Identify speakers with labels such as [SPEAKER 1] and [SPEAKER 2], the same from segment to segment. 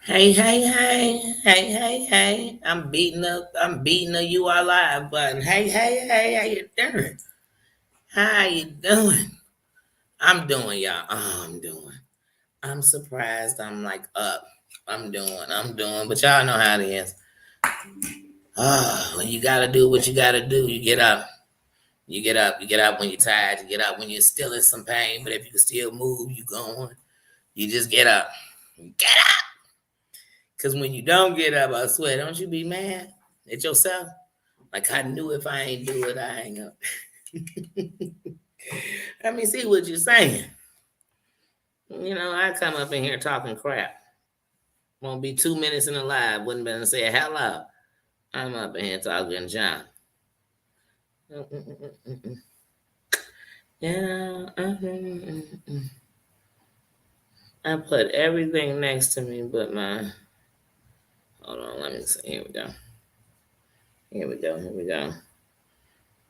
[SPEAKER 1] Hey, hey, hey, hey, hey, hey. I'm beating the You Are Live button. Hey, hey, hey, how you doing? How you doing? I'm doing, y'all. I'm doing. I'm surprised I'm like up. I'm doing, but y'all know how it is. When you gotta do what you gotta do, you get up. You get up when you're tired, you get up when you're still in some pain, but if you can still move, you going. You just get up. Get up! Cause when you don't get up, I swear, don't you be mad at yourself? Like I knew if I ain't do it, I ain't gonna. Let me see what you're saying. I come up in here talking crap. Won't be 2 minutes in the live. Wouldn't better say hello. I'm up in here talking John. Yeah, I put everything next to me but my. Hold on, let me see. Here we go. Here we go. Here we go.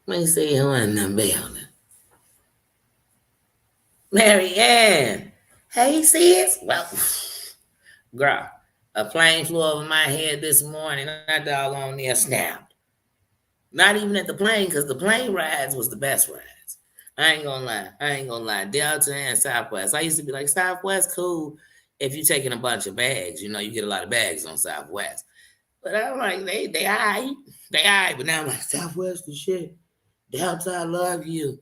[SPEAKER 1] Let me see who in the building. Mary Ann. Hey, sis. Well, girl, a plane flew over my head this morning. That doggone near snapped. Not even at the plane, because the plane rides was the best rides. I ain't gonna lie. I ain't gonna lie. Delta and Southwest. I used to be like, Southwest, cool. If you taking a bunch of bags, you get a lot of bags on Southwest. But I'm like, they all right. They all right. But now I'm like, Southwest is shit. Delta, I love you.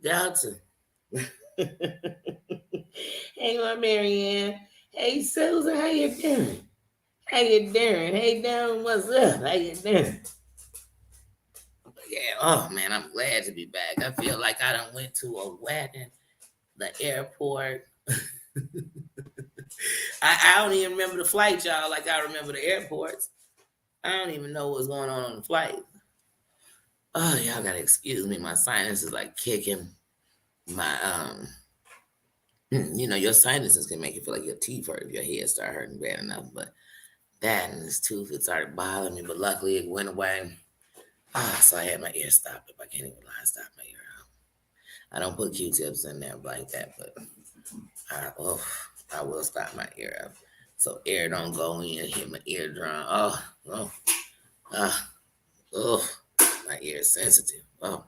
[SPEAKER 1] Delta. Hey, my Marianne. Hey, Susan, how you doing? How you doing? Hey, Don, what's up? How you doing? Yeah, oh man, I'm glad to be back. I feel like I done went to a wedding, the airport. I don't even remember the flight, y'all, like I remember the airports. I don't even know what's going on the flight. Oh, y'all gotta excuse me. My sinus is like kicking. My your sinuses can make you feel like your teeth hurt if your head start hurting bad enough. But that and this tooth, it started bothering me. But luckily, it went away. So I had my ear stopped up. I can't even lie, I stopped my ear out. I don't put Q-tips in there like that, but I will stop my ear out. So air don't go in and hit my eardrum. Oh, oh, my ear is sensitive. Oh.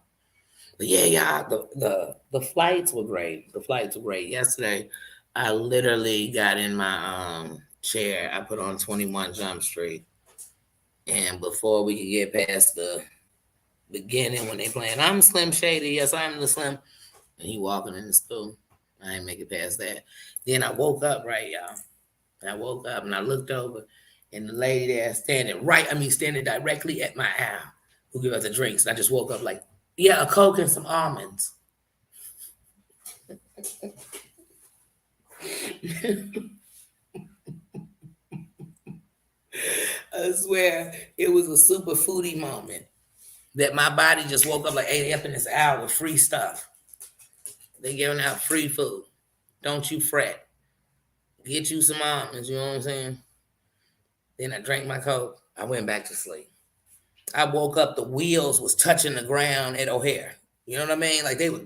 [SPEAKER 1] But yeah, the flights were great. The flights were great. Yesterday, I literally got in my chair. I put on 21 Jump Street. And before we could get past the beginning when they playing, I'm Slim Shady. Yes, I'm the Slim. And he walking in the school. I ain't make it past that. Then I woke up, right, y'all. And I woke up and I looked over, and the lady there standing directly at my aisle, who give us the drinks. And I just woke up like, yeah, a Coke and some almonds. I swear it was a super foodie moment that my body just woke up like, hey, they up in this hour with free stuff. They giving out free food. Don't you fret. Get you some almonds, you know what I'm saying? Then I drank my Coke. I went back to sleep. I woke up, the wheels was touching the ground at O'Hare. You know what I mean? Like they were,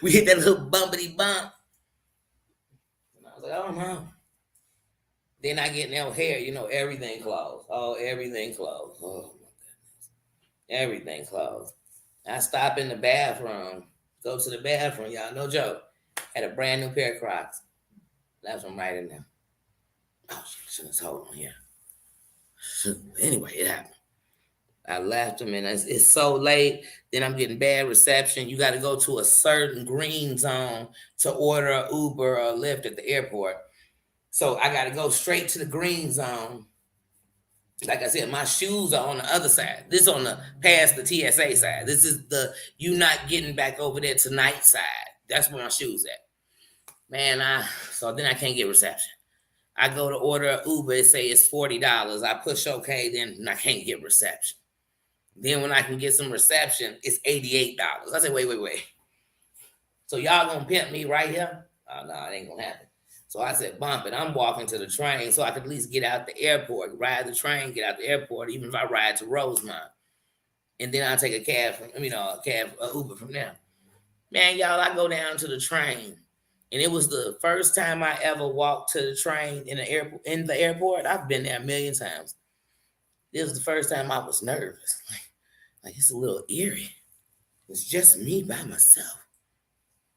[SPEAKER 1] we hit that little bumpity bump. And I was like, oh no. Then I get in O'Hare, everything closed. Oh, everything closed. Oh my goodness. Everything closed. I stop in the bathroom, go to the bathroom, y'all, no joke. Had a brand new pair of Crocs. Left them right in there. Oh, shit, hold on here. Anyway, it happened. I left them, and it's so late. Then I'm getting bad reception. You got to go to a certain green zone to order a Uber or a Lyft at the airport. So I got to go straight to the green zone. Like I said, my shoes are on the other side. This on the past the TSA side. This is the you not getting back over there tonight side. That's where my shoes at. Man, so then I can't get reception. I go to order an Uber. It say it's $40. I push OK, then I can't get reception. Then when I can get some reception, it's $88. I said, wait. So y'all gonna pimp me right here? Oh no, it ain't gonna happen. So I said, bump it. I'm walking to the train so I could at least get out the airport, ride the train, get out the airport, even if I ride to Rosemont. And then I'll take a cab a Uber from there. Man, y'all, I go down to the train And it was the first time I ever walked to the train in the airport. I've been there a million times. It was the first time I was nervous. Like it's a little eerie. It's just me by myself.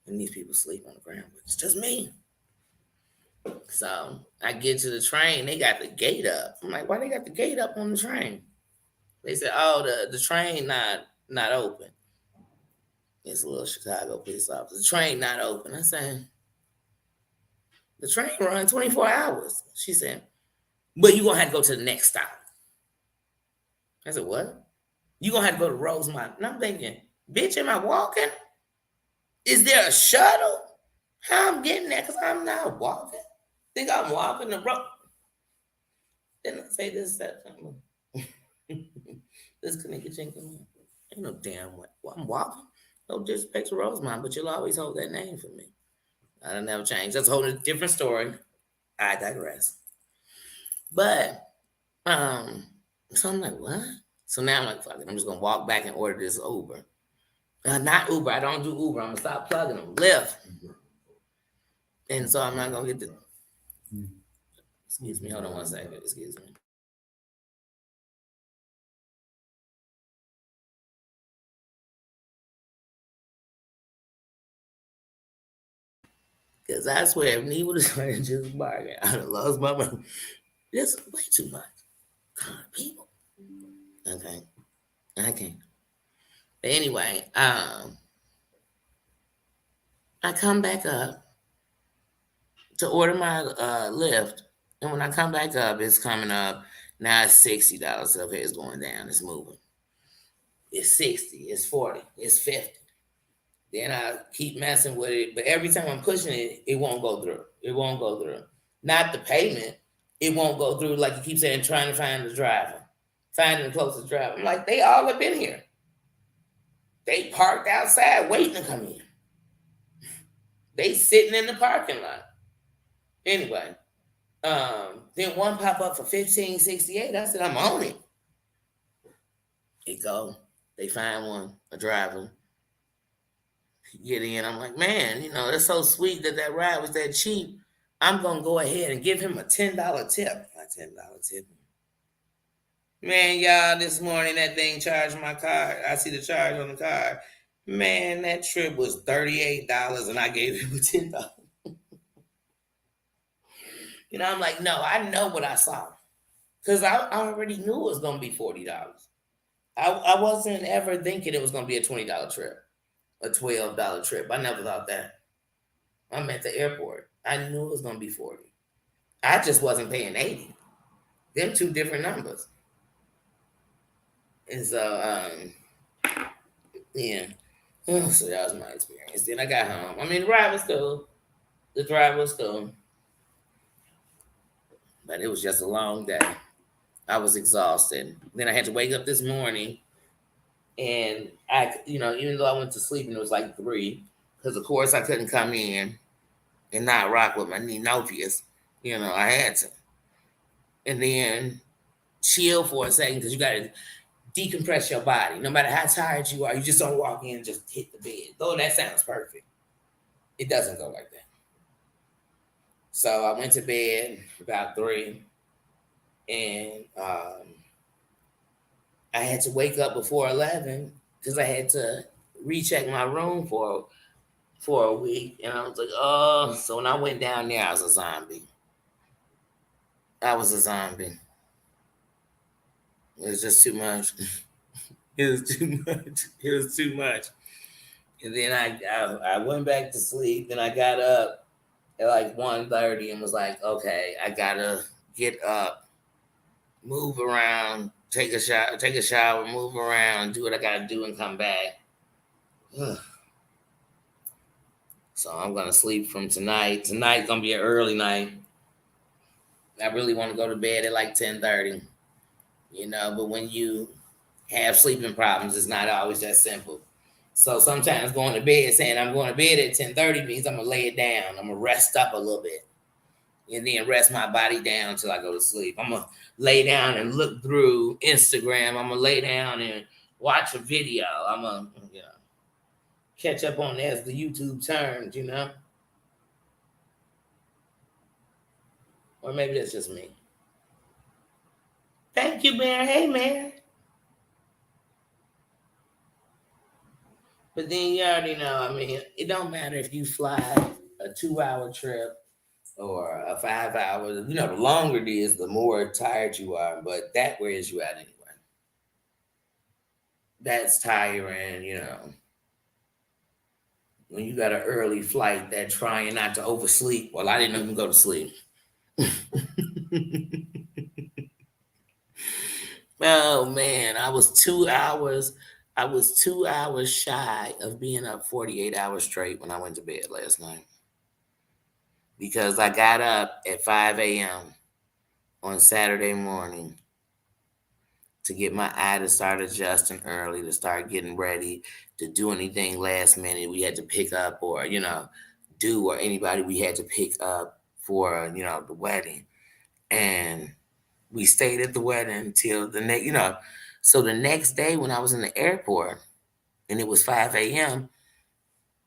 [SPEAKER 1] And these people sleep on the ground, but it's just me. So I get to the train, they got the gate up. I'm like, why they got the gate up on the train? They said, oh, the train not open. It's a little Chicago police officer. The train not open. I said, the train run 24 hours. She said, but you're gonna have to go to the next stop. I said, what? You're gonna have to go to Rosemont. And I'm thinking, bitch, am I walking? Is there a shuttle? How I'm getting there? Because I'm not walking. Think I'm walking the road. Didn't I say this September? This Kanika Jenkins. Ain't no damn way. Well, I'm walking. No disrespect to Rosemont, but you'll always hold that name for me. I don't never change. That's a whole different story. I digress. But so I'm like, what? So now I'm like, fuck it. I'm just gonna walk back and order this Uber. Not Uber. I don't do Uber. I'm gonna stop plugging them. Lyft. And so I'm not gonna get the. Excuse me. Hold on one second. Excuse me. Because I swear, if me would have started just bargain, I'd have lost my money. This way too much. God, people. Okay. I can't. But anyway, I come back up to order my Lyft. And when I come back up, it's coming up. Now it's $60. Okay, it's going down. It's moving. It's 60. It's 40. It's 50. Then I keep messing with it. But every time I'm pushing it, it won't go through. It won't go through. Not the payment. It won't go through. Like you keep saying, trying to find the driver. Finding the closest driver. I'm like, they all have been here. They parked outside waiting to come in. They sitting in the parking lot. Anyway, then one pop up for $15.68. I said, I'm on it. It go. They find one, a driver. Get in. I'm like, man, that's so sweet that ride was that cheap. I'm gonna go ahead and give him a $10 tip. A $10 tip. Man, y'all, this morning that thing charged my card. I see the charge on the card. Man, that trip was $38 and I gave him a $10. I'm like, no, I know what I saw. Because I already knew it was going to be $40. I wasn't ever thinking it was going to be a $20 trip, a $12 trip. I never thought that. I'm at the airport. I knew it was going to be 40. I just wasn't paying 80. Them two different numbers. And so, yeah. So that was my experience. Then I got home. I mean, the ride was cool. The drive was cool. But it was just a long day. I was exhausted. Then I had to wake up this morning. And even though I went to sleep and it was like 3, because of course I couldn't come in and not rock with my Nenopius. I had to. And then chill for a second because you got to decompress your body. No matter how tired you are, you just don't walk in and just hit the bed. Though that sounds perfect. It doesn't go like that. So I went to bed about 3. And I had to wake up before 11 because I had to recheck my room for a week. And I was like, oh. So when I went down there, I was a zombie. I was a zombie. It was just too much. It was too much. It was too much. And then I went back to sleep. Then I got up at like 1:30 and was like, okay, I gotta get up, move around, take a shower, move around, do what I gotta do, and come back. So I'm gonna sleep from tonight. Tonight's gonna be an early night. I really want to go to bed at like 10:30. But when you have sleeping problems, it's not always that simple. So sometimes going to bed, saying I'm going to bed at 10:30 means I'm gonna lay it down. I'm gonna rest up a little bit. And then rest my body down until I go to sleep. I'm going to lay down and look through Instagram. I'm going to lay down and watch a video. I'm going to catch up on as the YouTube turns, Or maybe that's just me. Thank you, Mayor. Hey, Mayor. But then you already know, I mean, it don't matter if you fly a 2-hour trip or a 5 hours. You know, the longer it is, the more tired you are. But that wears you out anyway. That's tiring, you know. When you got an early flight, that trying not to oversleep. Well, I didn't even go to sleep. Oh man, I was 2 hours. I was 2 hours shy of being up 48 hours straight when I went to bed last night. Because I got up at 5 a.m. on Saturday morning to get my eye to start adjusting early, to start getting ready to do anything last minute we had to pick up or, you know, do, or anybody we had to pick up for, you know, the wedding. And we stayed at the wedding till the next, you know, so the next day when I was in the airport and it was 5 a.m.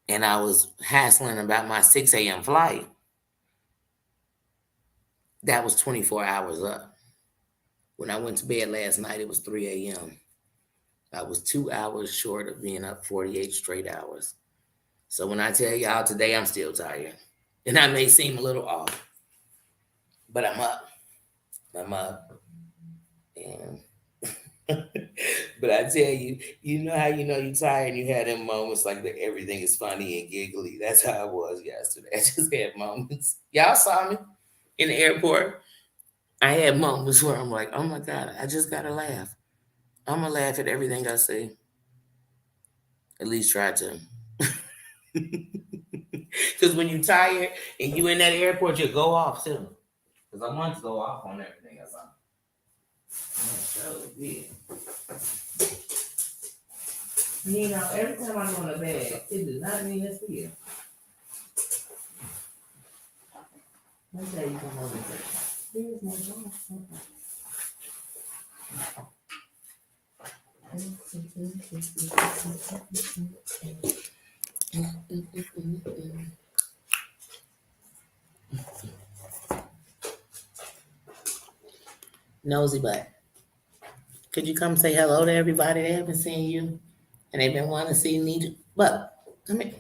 [SPEAKER 1] and I was hassling about my 6 a.m. flight, that was 24 hours up. When I went to bed last night, it was 3 a.m. I was 2 hours short of being up 48 straight hours. So when I tell y'all today, I'm still tired. And I may seem a little off, but I'm up. I'm up. And but I tell you, you know how you know you're tired and you had them moments like that everything is funny and giggly. That's how it was yesterday. I just had moments. Y'all saw me in the airport. I had moments where I'm like, oh my God, I just gotta laugh. I'm gonna laugh at everything I see. At least try to. Because when you're tired and you in that airport, you go off too. Because I want to go off on everything I saw. So, yeah. You know, every time I go in the bed, it does not mean it's for you. Let's say you come over and say, here's my Nosy butt. Could you come say hello to everybody? They haven't seen you. And they've been wanting to see me. But come here.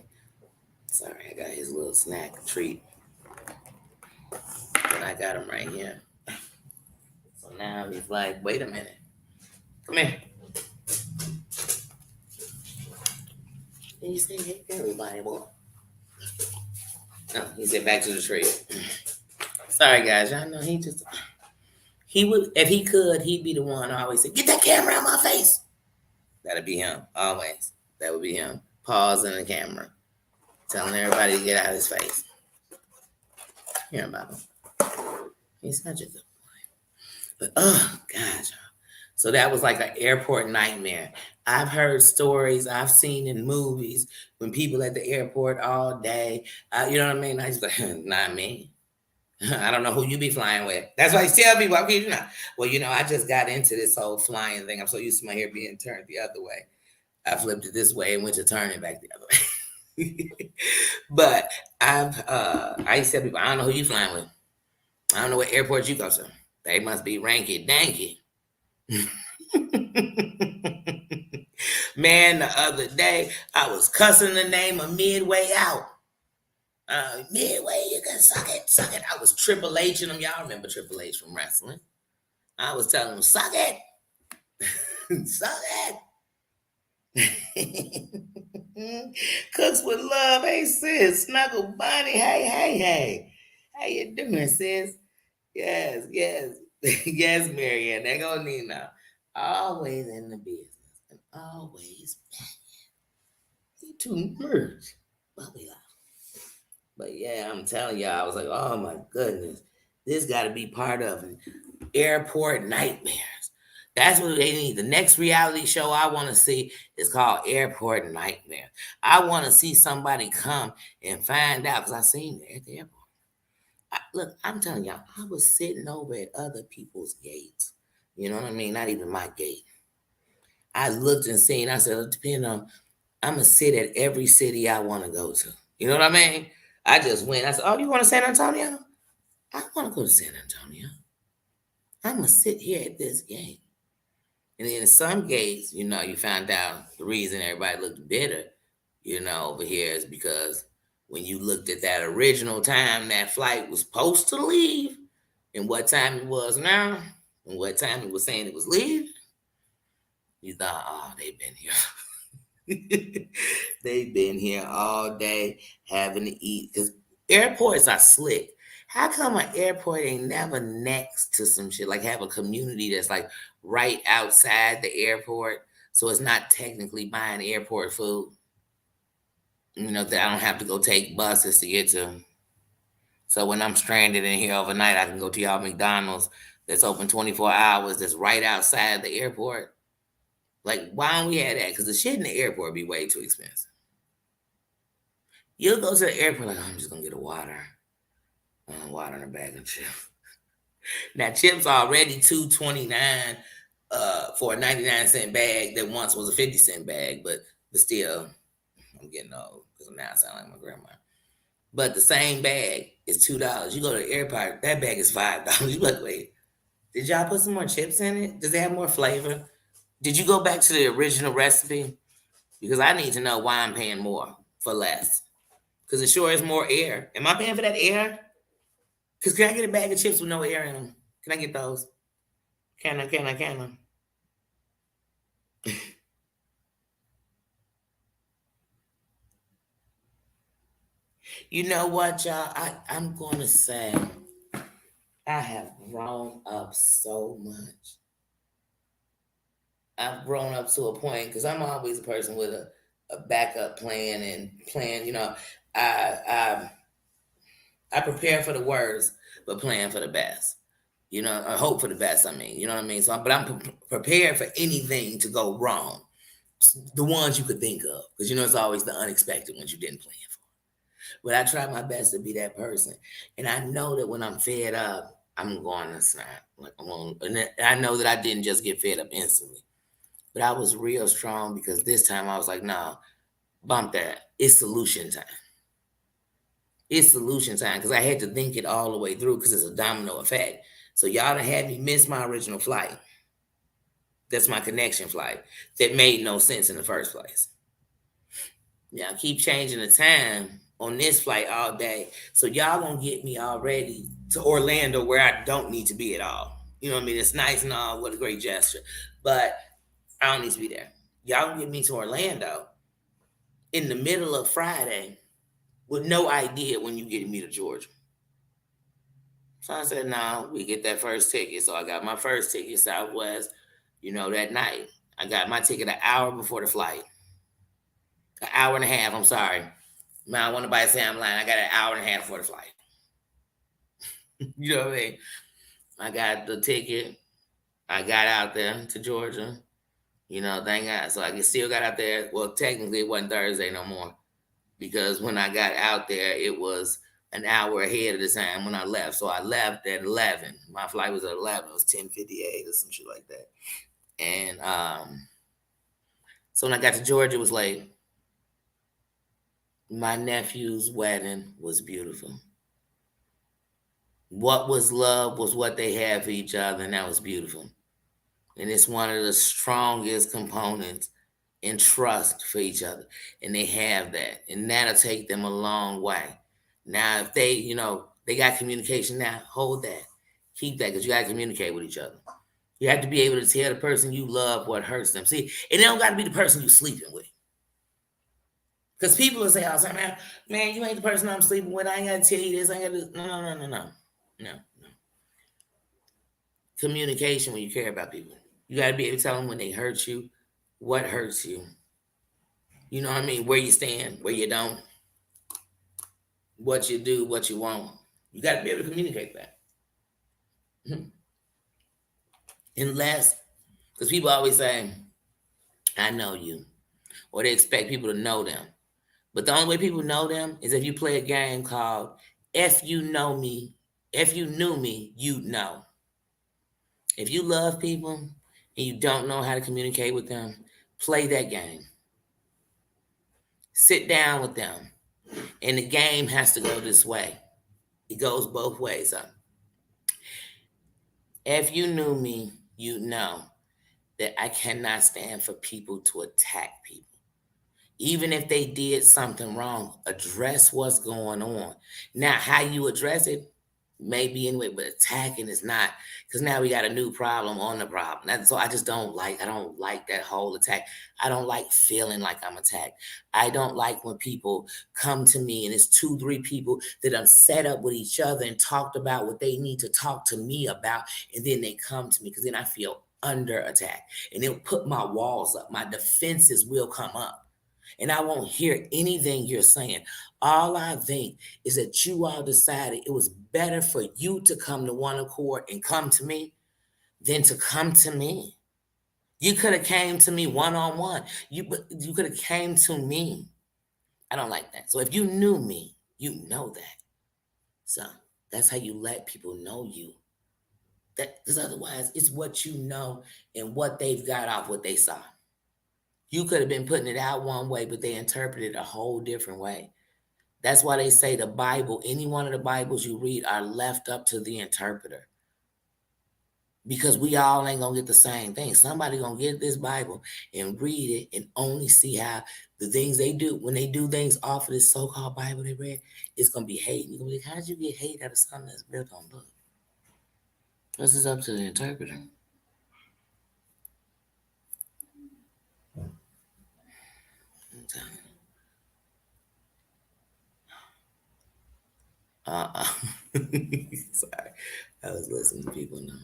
[SPEAKER 1] Sorry, I got his little snack treat. And I got him right here. So now he's like, wait a minute. Come here. And he said, hey, everybody, boy. No, he said, back to the tree. Sorry, guys. Y'all know he would, if he could, he'd be the one I always say, get that camera out my face. That'd be him, always. That would be him. Pausing the camera. Telling everybody to get out of his face. Hear about him. He's such a good boy. But, oh, God, y'all. So that was like an airport nightmare. I've heard stories I've seen in movies when people at the airport all day. You know what I mean? I just like, not me. I don't know who you be flying with. That's why I tell people, I kid you not. Well, you know, I just got into this whole flying thing. I'm so used to my hair being turned the other way. I flipped it this way and went to turn it back the other way. But I used to tell people, I don't know who you flying with. I don't know what airport you go to. They must be ranky danky. Man, the other day I was cussing the name of Midway out. Midway, you can suck it, suck it. I was Triple H and them. Y'all remember Triple H from wrestling. I was telling them, suck it. Suck it. Cooks with love. Hey, sis. Snuggle Bunny. Hey. How you doing, sis? Yes. Yes, Marianne. They gonna need now. Always in the business. And always back. Too much. But we love. But yeah, I'm telling y'all, I was like, oh my goodness, this got to be part of airport nightmares. That's what they need. The next reality show I want to see is called Airport Nightmares. I want to see somebody come and find out because I seen it at the airport. Look, I'm telling y'all, I was sitting over at other people's gates. You know what I mean? Not even my gate. I looked and seen. I said, depending on, I'm gonna sit at every city I want to go to. You know what I mean? I just went. I said, oh, you want to San Antonio? I want to go to San Antonio. I'm going to sit here at this gate. And then in some gates, you find out the reason everybody looked bitter, over here is because when you looked at that original time that flight was supposed to leave and what time it was now and what time it was saying it was leaving, you thought, oh, they've been here. They've been here all day having to eat because airports are slick. How come an airport ain't never next to some shit? Like have a community that's like right outside the airport, so it's not technically buying airport food. That I don't have to go take buses to get to. So when I'm stranded in here overnight, I can go to y'all McDonald's that's open 24 hours. That's right outside the airport. Like, why don't we have that? Because the shit in the airport be way too expensive. You'll go to the airport like, oh, I'm just gonna get a water. Water in a bag of chips. Now chips are already $2.29 for a 99-cent bag that once was a 50-cent bag, but still, I'm getting old because now I sound like my grandma. But the same bag is $2. You go to the airport, that bag is $5. You like, wait, did y'all put some more chips in it? Does it have more flavor? Did you go back to the original recipe? Because I need to know why I'm paying more for less. Because it sure is more air. Am I paying for that air? Because can I get a bag of chips with no air in them? Can I get those? Can I? You know what, y'all? I'm going to say I have grown up so much. I've grown up to a point because I'm always a person with a backup plan and plan. I prepare for the worst, but plan for the best. I hope for the best. I mean, you know what I mean. So, but I'm prepared for anything to go wrong. The ones you could think of, because it's always the unexpected ones you didn't plan for. But I try my best to be that person, and I know that when I'm fed up, I'm going to snap. And I know that I didn't just get fed up instantly. But I was real strong because this time I was like, no, bump that. It's solution time. It's solution time because I had to think it all the way through because it's a domino effect. So y'all done had me miss my original flight. That's my connection flight that made no sense in the first place. Now keep changing the time on this flight all day. So y'all gonna get me already to Orlando where I don't need to be at all. You know what I mean? It's nice and all, what a great gesture. But I don't need to be there. Y'all gonna get me to Orlando in the middle of Friday with no idea when you getting me to Georgia. So I said, no, we get that first ticket. So I got my first ticket, Southwest, that night. I got my ticket an hour before the flight. An hour and a half, I'm sorry. Man, I want nobody to say I'm lying. I got an hour and a half before the flight. You know what I mean? I got the ticket. I got out there to Georgia. Thank God. So I still got out there. Well, technically it wasn't Thursday no more. Because when I got out there, it was an hour ahead of the time when I left. So I left at 11. My flight was at 11. It was 10:58 or some shit like that. And so when I got to Georgia, it was late. My nephew's wedding was beautiful. What was love was what they had for each other, and that was beautiful. And it's one of the strongest components in trust for each other. And they have that. And that'll take them a long way. Now, if they, they got communication now, hold that. Keep that because you got to communicate with each other. You have to be able to tell the person you love what hurts them. See, and it don't got to be the person you're sleeping with. Because people will say all the time, man, you ain't the person I'm sleeping with. I ain't got to tell you this. I ain't got to. No. Communication when you care about people. You got to be able to tell them when they hurt you, what hurts you. You know what I mean? Where you stand, where you don't. What you do, what you want. You got to be able to communicate that. Unless, because people always say, I know you. Or they expect people to know them. But the only way people know them is if you play a game called If You Know Me, If You Knew Me, You'd Know. If you love people and you don't know how to communicate with them, play that game. Sit down with them. And the game has to go this way. It goes both ways. If you knew me, you know that I cannot stand for people to attack people. Even if they did something wrong, address what's going on. Now, how you address it may be anyway, but attacking is not, because now we got a new problem on the problem. So I don't like that whole attack. I don't like feeling like I'm attacked. I don't like when people come to me and it's two, three people that have set up with each other and talked about what they need to talk to me about, and then they come to me, because then I feel under attack, and it'll put my walls up. My defenses will come up, and I won't hear anything you're saying. All I think is that you all decided it was better for you to come to one accord and come to me than to come to me. You could have came to me one on one. You could have came to me. I don't like that. So if you knew me, you know that. So that's how you let people know you. That, because otherwise, it's what you know and what they've got off what they saw. You could have been putting it out one way, but they interpreted it a whole different way. That's why they say the Bible, any one of the Bibles you read, are left up to the interpreter. Because we all ain't gonna get the same thing. Somebody gonna get this Bible and read it and only see how the things they do when they do things off of this so-called Bible they read, it's gonna be hate. You're gonna be like, how did you get hate out of something that's built on book? This is up to the interpreter. Uh-uh. Sorry. I was listening to people now.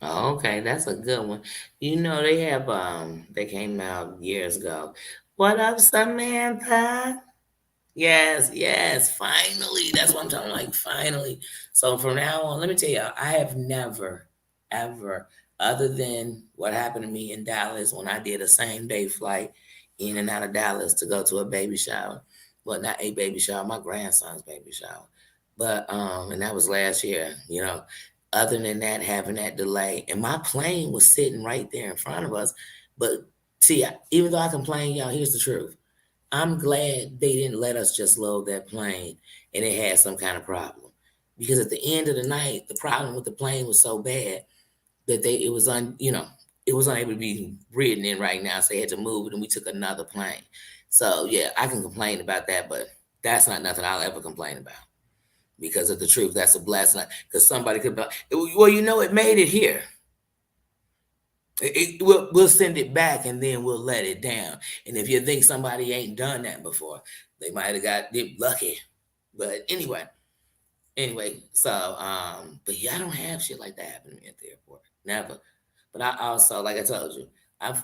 [SPEAKER 1] Oh, okay, that's a good one. You know, they came out years ago. What up, Samantha? Yes, yes, finally. That's what I'm talking like, finally. So from now on, let me tell you, I have never, ever, other than what happened to me in Dallas when I did a same day flight in and out of Dallas to go to a baby shower. Well, not a baby shower, my grandson's baby shower. But and that was last year, you know. Other than that, having that delay. And my plane was sitting right there in front of us. But see, even though I complain, y'all, here's the truth. I'm glad they didn't let us just load that plane and it had some kind of problem. Because at the end of the night, the problem with the plane was so bad that it was unable to be ridden in right now. So they had to move it and we took another plane. So yeah, I can complain about that, but that's not nothing I'll ever complain about. Because of the truth, that's a blessing. Because somebody could, well, it made it here. We'll send it back and then we'll let it down. And if you think somebody ain't done that before, they might have got lucky. But anyway, so but yeah, I don't have shit like that happen to me at the airport. Never. But I also, like I told you,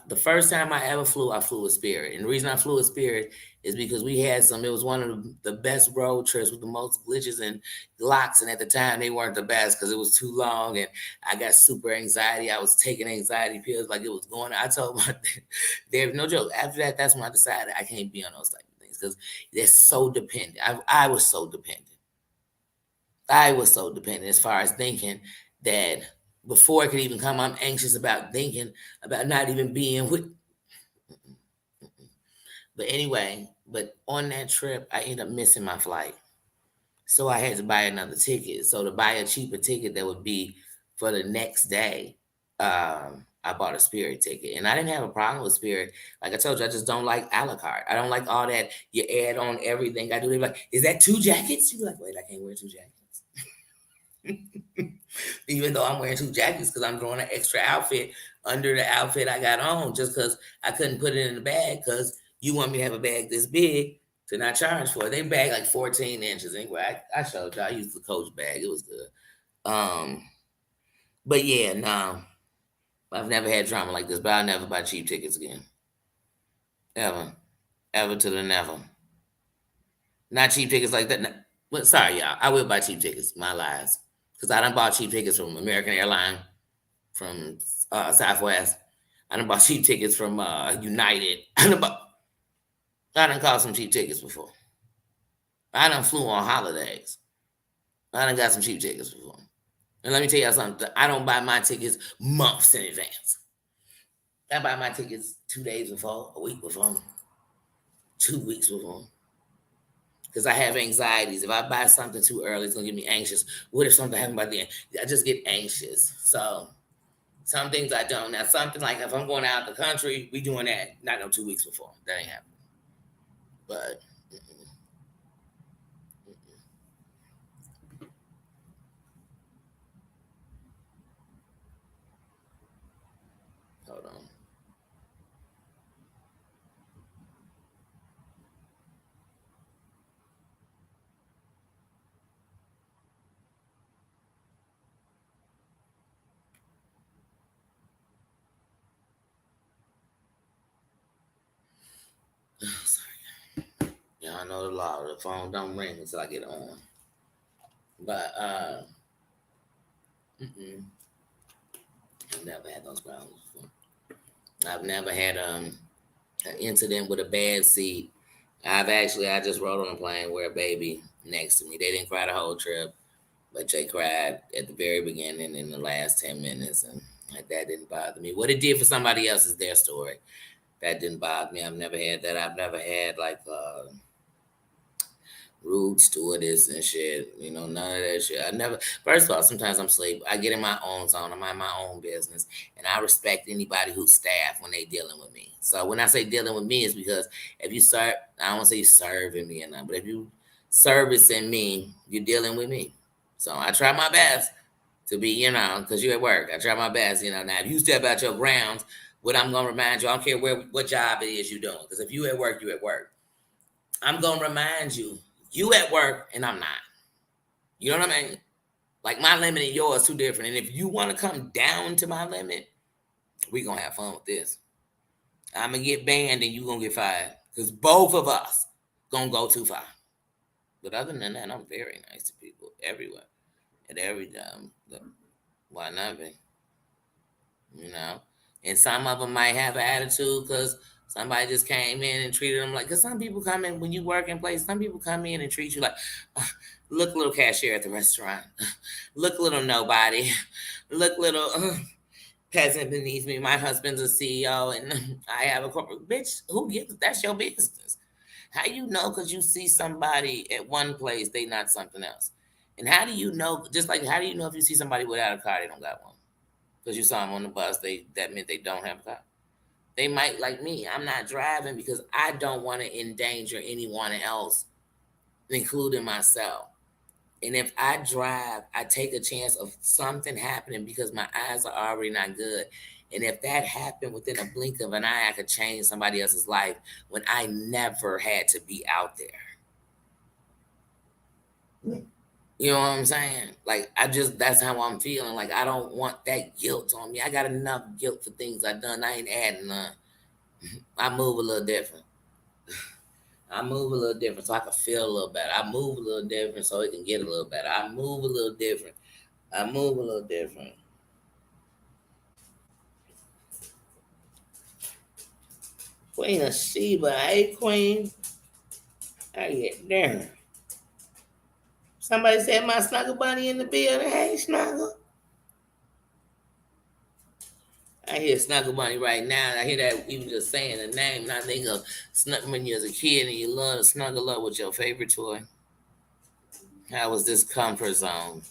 [SPEAKER 1] the first time I flew with Spirit. And the reason I flew with Spirit is because it was one of the best road trips with the most glitches and locks. And at the time, they weren't the best because it was too long. And I got super anxiety. I was taking anxiety pills like it was going. I told my, there's no joke. After that, that's when I decided I can't be on those type of things because they're so dependent. I was so dependent. I was so dependent as far as thinking that before it could even come, I'm anxious about thinking about not even being with. But anyway, but on that trip, I ended up missing my flight. So I had to buy another ticket. So to buy a cheaper ticket that would be for the next day, I bought a Spirit ticket. And I didn't have a problem with Spirit. Like I told you, I just don't like a la carte. I don't like all that you add on everything I do. They're like, is that 2 jackets? You're like, wait, I can't wear 2 jackets. Even though I'm wearing 2 jackets because I'm throwing an extra outfit under the outfit I got on just because I couldn't put it in the bag because you want me to have a bag this big to not charge for it. They bag like 14 inches. Anyway, I showed you. I used the Coach bag. It was good. But yeah, no, I've never had drama like this, but I'll never buy cheap tickets again. Ever. Ever to the never. Not cheap tickets like that. But sorry, y'all. I will buy cheap tickets. My lies. Because I done bought cheap tickets from American Airlines, from Southwest. I done bought cheap tickets from United. I done caught some cheap tickets before. I done flew on holidays. I done got some cheap tickets before. And let me tell you something. I don't buy my tickets months in advance. I buy my tickets 2 days before, a week before, 2 weeks before. Because I have anxieties. If I buy something too early, it's gonna get me anxious. What if something happens by the end? I just get anxious. So some things I don't. Now something like if I'm going out of the country, we doing that. Not no 2 weeks before. That ain't happening. But hold on. Sorry. Y'all know the law. The phone don't ring until I get on. But I've never had those problems before. I've never had an incident with a bad seat. I just rode on a plane where a baby next to me. They didn't cry the whole trip, but they cried at the very beginning in the last 10 minutes, and like, that didn't bother me. What it did for somebody else is their story. That didn't bother me. I've never had that. I've never had like rude stewardess and shit. You know, none of that shit. I never. First of all, sometimes I'm sleep. I get in my own zone. I'm in my own business, and I respect anybody who's staff when they dealing with me. So when I say dealing with me, is because if you serve, I don't want to say you serving me or not, but if you servicing me, you're dealing with me. So I try my best to be, because you at work. I try my best, Now, if you step out your grounds, what I'm gonna remind you, I don't care what job it is you doing, because if you at work, you at work. I'm gonna remind you, you at work and I'm not. You know what I mean? Like my limit and yours too different. And if you want to come down to my limit, we gonna have fun with this. I'm gonna get banned and you gonna get fired because both of us gonna go too far. But other than that, I'm very nice to people everywhere at every time. Why not be? you know. And some of them might have an attitude because somebody just came in and treated them like. Because some people come in when you work in place. Some people come in and treat you like, look, little cashier at the restaurant. Look, little nobody. Look, little peasant beneath me. My husband's a CEO and I have a corporate. Bitch, who gives? That's your business. How you know? Because you see somebody at one place, they not something else. And how do you know? Just like how do you know if you see somebody without a car, they don't got one? Because you saw them on the bus, that meant they don't have a car. They might like me. I'm not driving because I don't want to endanger anyone else, including myself. And if I drive, I take a chance of something happening because my eyes are already not good. And if that happened within a blink of an eye, I could change somebody else's life when I never had to be out there. You know what I'm saying? Like that's how I'm feeling. Like I don't want that guilt on me. I got enough guilt for things I done. I ain't adding none. I move a little different. I move a little different so I can feel a little better. I move a little different so it can get a little better. I move a little different. I move a little different. Queen of Sheba, hey Queen. I get there. Somebody said my Snuggle Bunny in the building. Hey Snuggle. I hear Snuggle Bunny right now. I hear that even just saying the name, and I think of Snuggle when you was a kid and you love to snuggle up with your favorite toy. How was this comfort zone?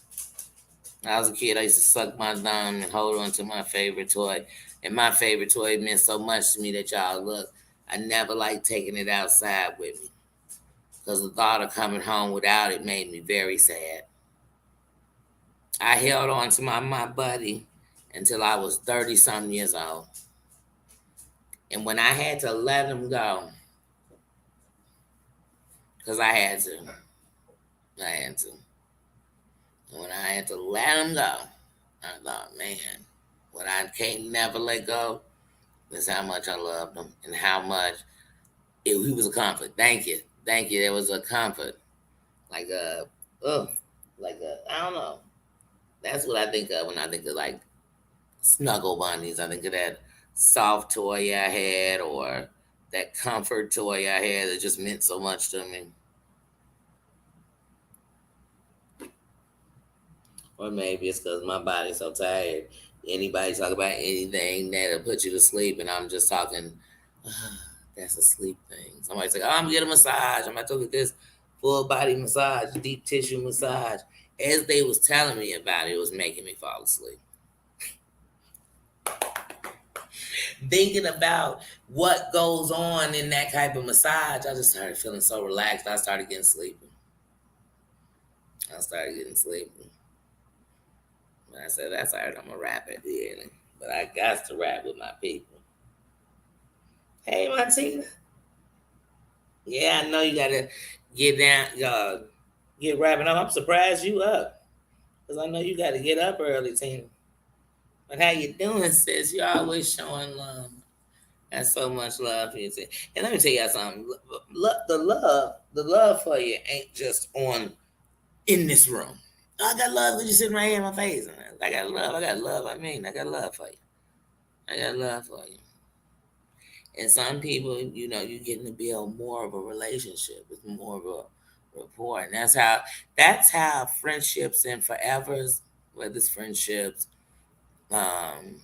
[SPEAKER 1] When I was a kid, I used to suck my thumb and hold on to my favorite toy. And my favorite toy meant so much to me that y'all look. I never liked taking it outside with me because the thought of coming home without it made me very sad. I held on to my buddy until I was 30 something years old. And when I had to let him go, because I had to. And when I had to let him go, I thought, man, what I can't never let go is how much I loved him and how much he was a comfort. Thank you. Thank you. There was a comfort. Like I don't know. That's what I think of when I think of like snuggle bunnies. I think of that soft toy I had or that comfort toy I had that just meant so much to me. Or maybe it's because my body's so tired. Anybody talk about anything that'll put you to sleep, and I'm just talking, that's a sleep thing. Somebody's like, oh, I'm gonna get a massage. I'm about to get this full body massage, deep tissue massage. As they was telling me about it, it was making me fall asleep. Thinking about what goes on in that type of massage, I just started feeling so relaxed. I started getting sleepy. I started getting sleepy. And I said, that's all right, I'm gonna rap at the end. But I got to rap with my people. Hey Martina. Yeah, I know you gotta get down, get wrapping up. I'm surprised you up. Because I know you gotta get up early, Tina. But how you doing, sis? You're always showing love. That's so much love for you. Sis. And let me tell you something. The love for you ain't just on in this room. I got love because you're sitting right here in my face. I got love. I got love. I got love for you. I got love for you. And some people, you're getting to build more of a relationship with more of a rapport. And that's how friendships and forevers, whether it's friendships, um,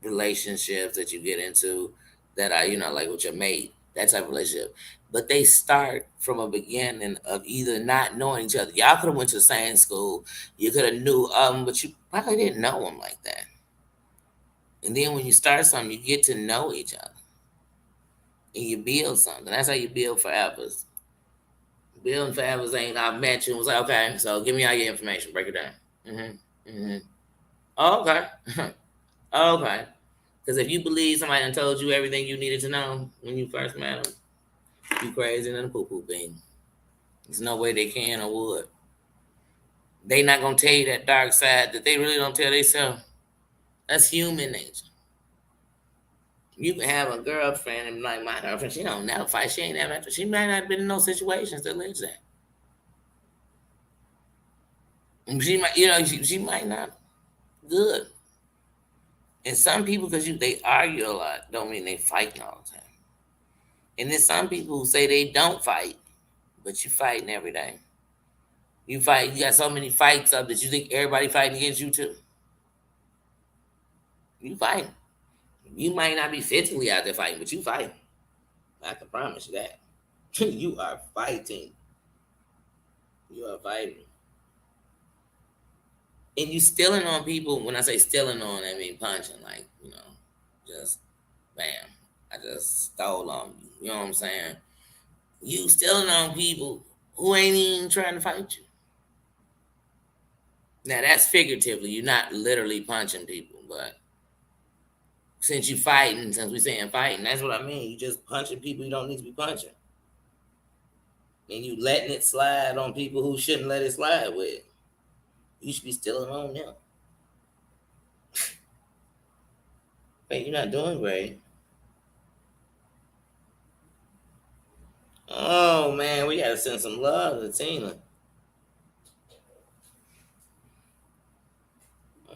[SPEAKER 1] relationships that you get into that are, like with your mate, that type of relationship. But they start from a beginning of either not knowing each other. Y'all could have went to the same school, you could have knew but you probably didn't know them like that. And then when you start something, you get to know each other and you build something. That's how you build forevers. Building forevers ain't I met you and was like, okay, so give me all your information, break it down. Mm-hmm. Oh, okay. Okay. Because if you believe somebody done told you everything you needed to know when you first met them, you crazy than a poo-poo bean. There's no way they can or would. They not gonna tell you that dark side that they really don't tell themselves. That's human nature. You can have a girlfriend and like my girlfriend, she don't never fight. She ain't never. She might not have been in no situations that lives that. And she might, she might not. Good. And some people, because they argue a lot, don't mean they fighting all the time. And there's some people who say they don't fight, but you fighting every day. You fight. You got so many fights up that you think everybody fighting against you too. You fighting. You might not be physically out there fighting, but you fighting. I can promise you that. You are fighting. You are fighting. And you stealing on people. When I say stealing on, I mean punching. Like, just bam. I just stole on you. You know what I'm saying? You stealing on people who ain't even trying to fight you. Now that's figuratively. You're not literally punching people, but since you fighting, since we saying fighting, that's what I mean. You just punching people you don't need to be punching. And you letting it slide on people who shouldn't let it slide with. You should be stealing on them. Hey, you're not doing great. Oh man, we gotta send some love to Tina.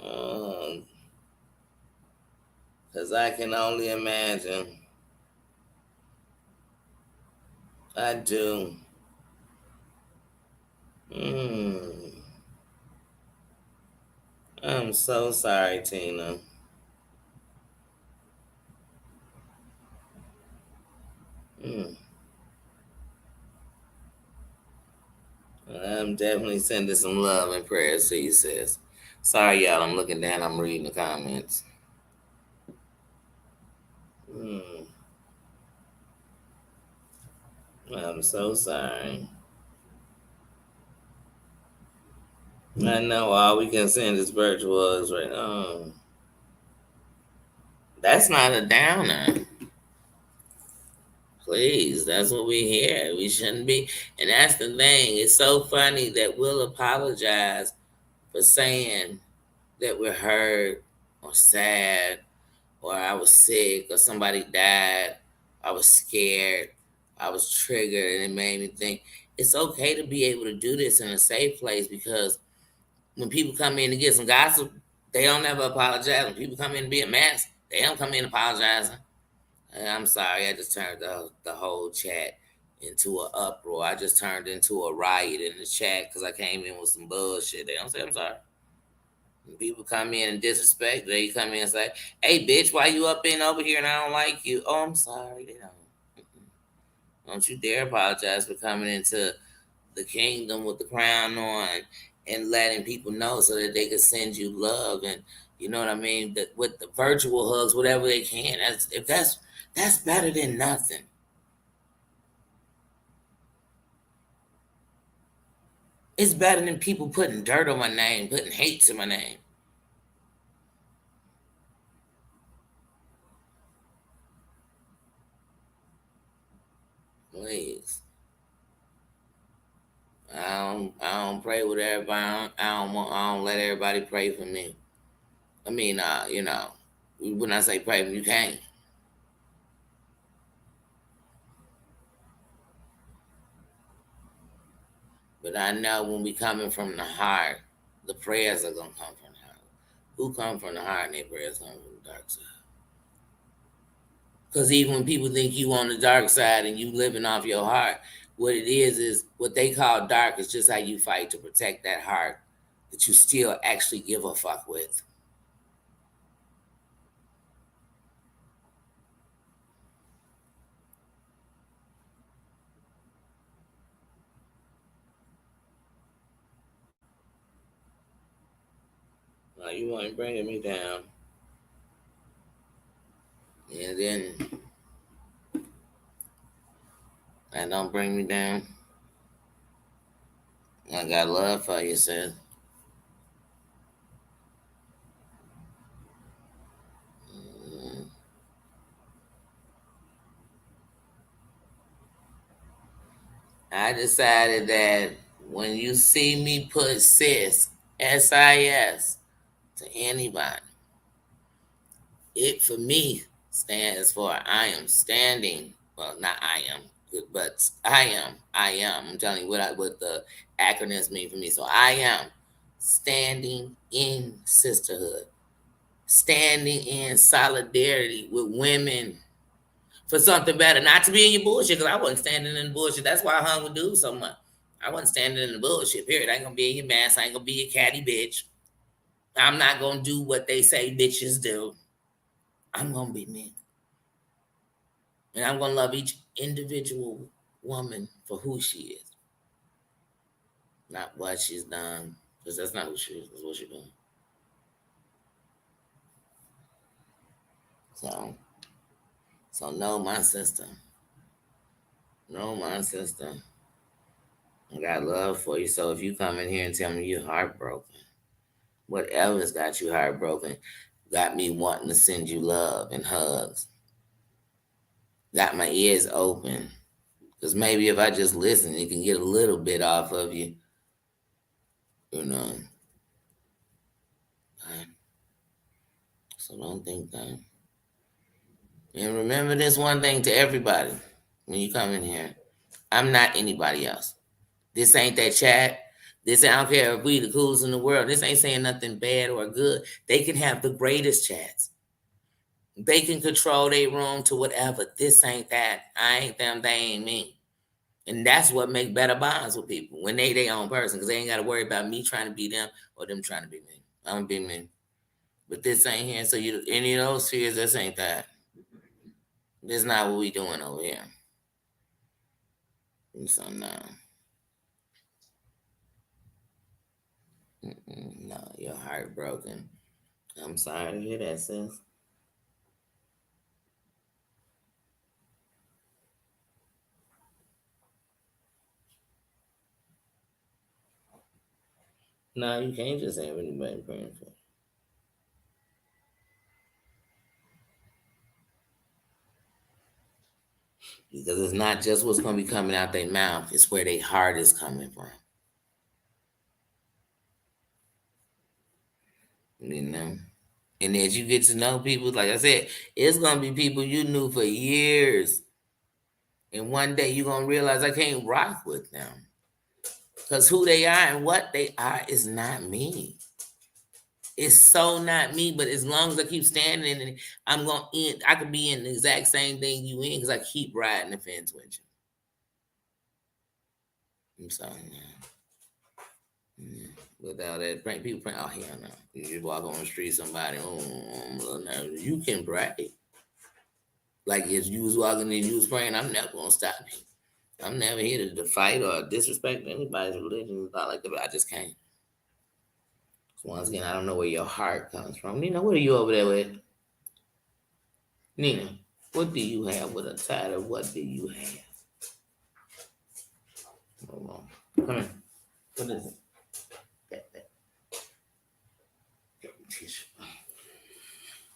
[SPEAKER 1] Um, Cause I can only imagine. I do. Mm. I'm so sorry, Tina. Mm. I'm definitely sending some love and prayers to you, sis. Sorry, y'all. I'm looking down. I'm reading the comments. Mm. I'm so sorry. I know all we can send is virtuals right now. That's not a downer. Please, that's what we hear. We shouldn't be. And that's the thing. It's so funny that we'll apologize for saying that we're hurt or sad or I was sick or somebody died. I was scared. I was triggered and it made me think it's okay to be able to do this in a safe place because when people come in to get some gossip, they don't ever apologize. When people come in to be a mess, they don't come in apologizing. I'm sorry, I just turned the whole chat into an uproar. I just turned into a riot in the chat because I came in with some bullshit. They don't say I'm sorry. When people come in and disrespect, they come in and say, "Hey, bitch, why you up in over here and I don't like you?" Oh, I'm sorry. They don't. Don't you dare apologize for coming into the kingdom with the crown on and letting people know so that they can send you love and you know what I mean. That with the virtual hugs, whatever they can. That's better than nothing. It's better than people putting dirt on my name, putting hate to my name. Please. I don't pray with everybody. I don't let everybody pray for me. I mean, when I say pray, you can't. But I know when we coming from the heart, the prayers are gonna come from the heart. Who come from the heart and their prayers come from the dark side? Because even when people think you on the dark side and you living off your heart, what it is what they call dark is just how you fight to protect that heart that you still actually give a fuck with. Like you ain't bringing me down, and then don't bring me down. I got love for you, sis. Mm. I decided that when you see me put SIS to anybody, it for me stands for I am standing. Well, not I am, but I am. I am. I'm telling you what the acronyms mean for me. So I am standing in sisterhood, standing in solidarity with women for something better, not to be in your bullshit. Because I wasn't standing in the bullshit. That's why I hung with dudes so much. I wasn't standing in the bullshit. Period. I ain't gonna be in your mess. I ain't gonna be your catty bitch. I'm not gonna do what they say bitches do. I'm gonna be me. And I'm gonna love each individual woman for who she is, not what she's done. Because that's not who she is, that's what she's doing. So know my sister. Know my sister. I got love for you. So if you come in here and tell me you're heartbroken, whatever's got you heartbroken, got me wanting to send you love and hugs. Got my ears open. Because maybe if I just listen, it can get a little bit off of you. You know. So don't think that. And remember this one thing to everybody when you come in here. I'm not anybody else. This ain't that chat. This I don't care if we the coolest in the world. This ain't saying nothing bad or good. They can have the greatest chats. They can control their room to whatever. This ain't that. I ain't them. They ain't me. And that's what make better bonds with people when they their own person. Because they ain't got to worry about me trying to be them or them trying to be me. I'm going to be me. But this ain't here. So you any of those fears, this ain't that. This not what we doing over here. So no. No, you're heartbroken. I'm sorry to hear that, sis. No, you can't just have anybody praying for you. Because it's not just what's going to be coming out their mouth, it's where their heart is coming from. You know? And as you get to know people, like I said, it's going to be people you knew for years. And one day you're going to realize I can't rock with them. Because who they are and what they are is not me. It's so not me, but as long as I keep standing and I'm going to end, I could be in the exact same thing you in because I keep riding the fence with you. I'm sorry, man. Without that, people praying. Oh hell no! You just walk on the street, somebody, no, you can pray. Like if you was walking and you was praying, I'm never gonna stop you. I'm never here to fight or disrespect anybody's religion, not like that. But I just can't. So once again, I don't know where your heart comes from. Nina, what are you over there with? Nina, what do you have with a title? What do you have? Hold on. Come here. What is it? That tissue.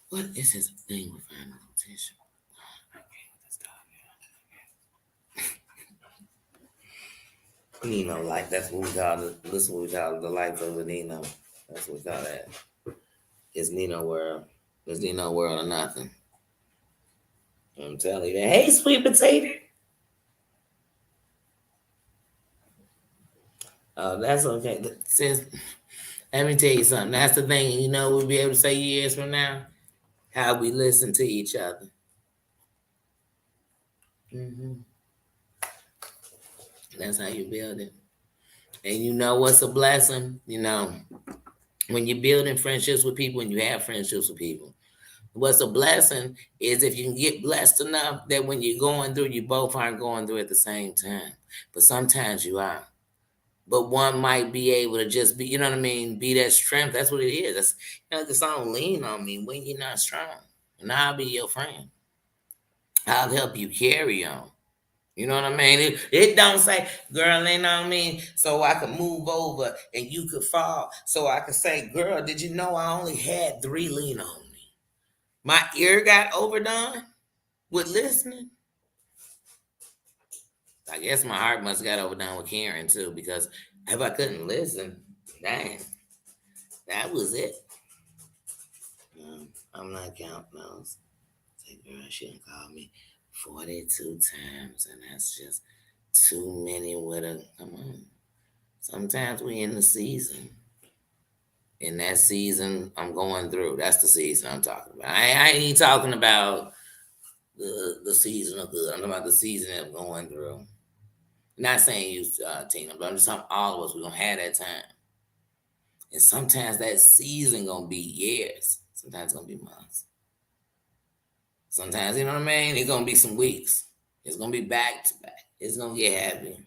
[SPEAKER 1] What is this thing with finding tissue? Nino, like that's what we call it. This is what we call it, the life of a Nino. That's what we call that. It's Nino world. It's Nino world or nothing. I'm telling you that. Hey, sweet potato. Oh, that's okay. Since let me tell you something. That's the thing. You know, we'll be able to say years from now how we listen to each other. Mm-hmm. That's how you build it. And you know what's a blessing? You know, when you're building friendships with people and you have friendships with people, what's a blessing is if you can get blessed enough that when you're going through, you both aren't going through at the same time. But sometimes you are. But one might be able to just be, you know what I mean, be that strength. That's what it is. That's, you know, the song Lean on Me when you're not strong. And I'll be your friend. I'll help you carry on. You know what I mean? It don't say, girl, lean on me so I could move over and you could fall. So I could say, girl, did you know I only had 3 lean on me? My ear got overdone with listening. I guess my heart must have got overdone with Karen too, because if I couldn't listen, dang, that was it. I'm not counting those. Say, girl, she done called me 42 times, and that's just too many with a, come on. Sometimes we in the season. In that season, I'm going through. That's the season I'm talking about. I ain't talking about the season of good. I'm talking about the season that I'm going through. Not saying you, Tina, but I'm just talking all of us. We're going to have that time. And sometimes that season going to be years. Sometimes it's going to be months. Sometimes, you know what I mean? It's going to be some weeks. It's going to be back to back. It's going to get heavy.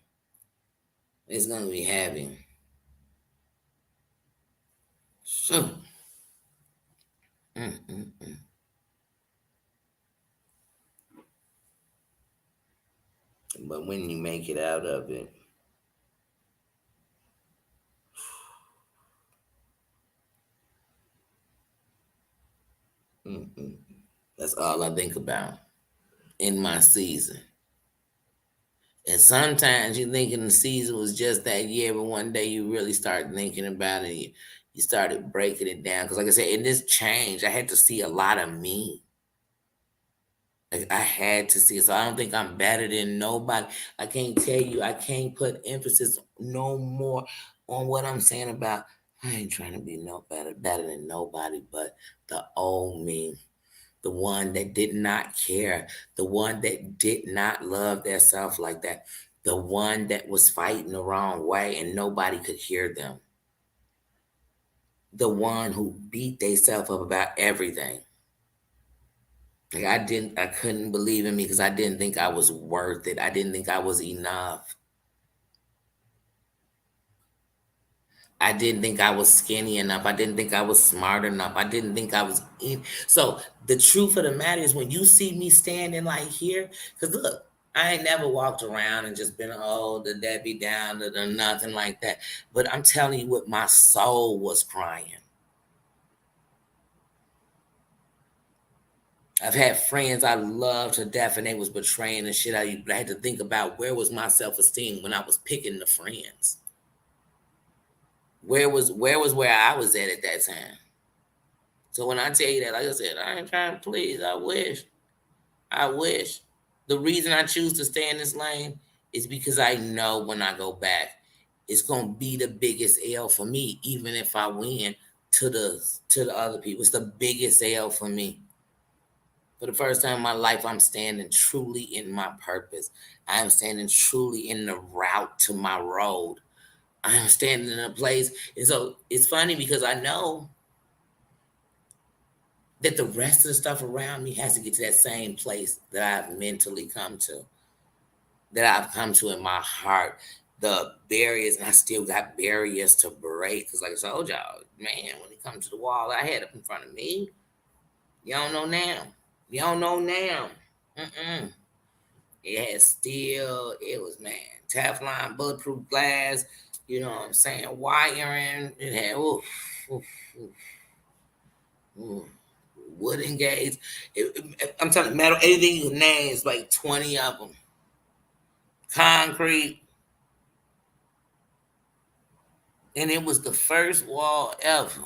[SPEAKER 1] It's going to be heavy. So, but when you make it out of it, that's all I think about in my season. And sometimes you thinking the season was just that year, but one day you really start thinking about it. You started breaking it down. Because, like I said, in this change, I had to see a lot of me. Like I had to see it. So I don't think I'm better than nobody. I can't tell you, I can't put emphasis no more on what I'm saying about I ain't trying to be no better than nobody, but the old me, the one that did not care, the one that did not love themselves like that, the one that was fighting the wrong way and nobody could hear them, the one who beat themselves up about everything. Like I couldn't believe in me because I didn't think I was worth it. I didn't think I was enough. I didn't think I was skinny enough. I didn't think I was smart enough. I didn't think I was in. So the truth of the matter is when you see me standing like here, because look, I ain't never walked around and just been, oh, the Debbie down, the nothing like that. But I'm telling you what my soul was crying. I've had friends I loved to death and they was betraying the shit out of you. But I had to think about where was my self-esteem when I was picking the friends. Where I was at that time. So when I tell you that, like I said, I ain't trying to please. I wish. I wish. The reason I choose to stay in this lane is because I know when I go back, it's gonna be the biggest L for me, even if I win to the other people. It's the biggest L for me. For the first time in my life, I'm standing truly in my purpose. I am standing truly in the route to my road. I'm standing in a place. And so it's funny because I know that the rest of the stuff around me has to get to that same place that I've mentally come to, that I've come to in my heart. The barriers, and I still got barriers to break. Because, like I told y'all, man, when it comes to the wall I had up in front of me, you don't know now. You don't know now. Mm-mm. It had steel. It was, man, Teflon, bulletproof glass. You know what I'm saying? Wiring. It had oof, oof, oof, wooden gates. I'm telling you, metal. Anything you can name is like 20 of them. Concrete. And it was the first wall ever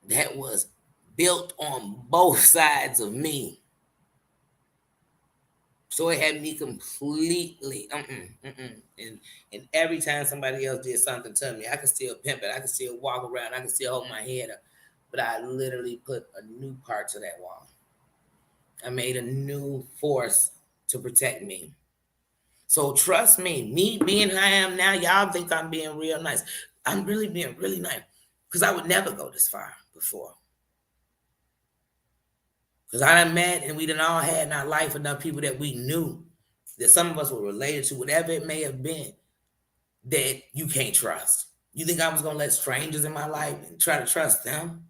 [SPEAKER 1] that was built on both sides of me. So it had me completely, and every time somebody else did something to me, I could still pimp it. I could still walk around. I could still hold my head up. But I literally put a new part to that wall. I made a new force to protect me. So trust me being who I am now, y'all think I'm being real nice. I'm really being really nice because I would never go this far before. Because I done met and we done all had in our life enough people that we knew that some of us were related to, whatever it may have been, that you can't trust. You think I was going to let strangers in my life and try to trust them?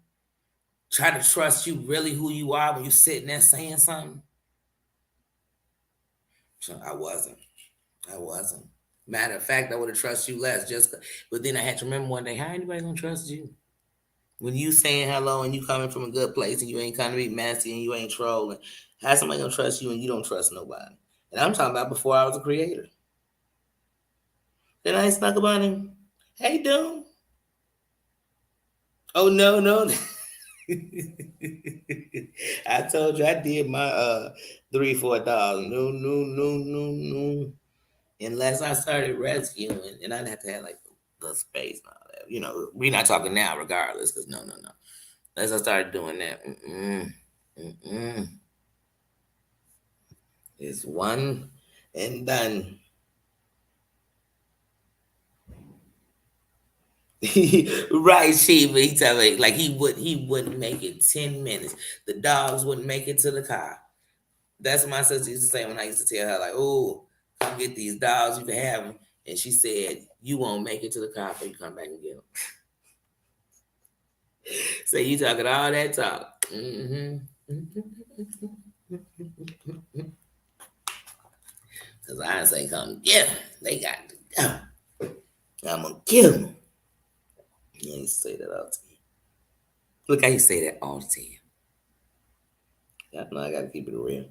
[SPEAKER 1] Try to trust you really who you are when you sitting there saying something? So I wasn't. Matter of fact, I would have trusted you less. But then I had to remember one day, how anybody gonna trust you? When you saying hello and you coming from a good place and you ain't coming to be messy and you ain't trolling, how somebody gonna trust you and you don't trust nobody? And I'm talking about before I was a creator. Then I ain't snuck about him. Hey, Doom. Oh no. I told you I did my $3-4. No. Unless I started rescuing, and I'd have to have like the space and all that. You know, we're not talking now, regardless, because no. Unless I started doing that, it's one and done. Right, Sheba. He tell me like he wouldn't make it 10 minutes. The dogs wouldn't make it to the car. That's what my sister used to say when I used to tell her, like, oh, come get these dogs, you can have them. And she said, you won't make it to the car before you come back and get them. So you talking all that talk. Because I say, come get them. They got to go. I'm going to kill them. You ain't say that all the time. Look how you say that all the time. I know I got to keep it real.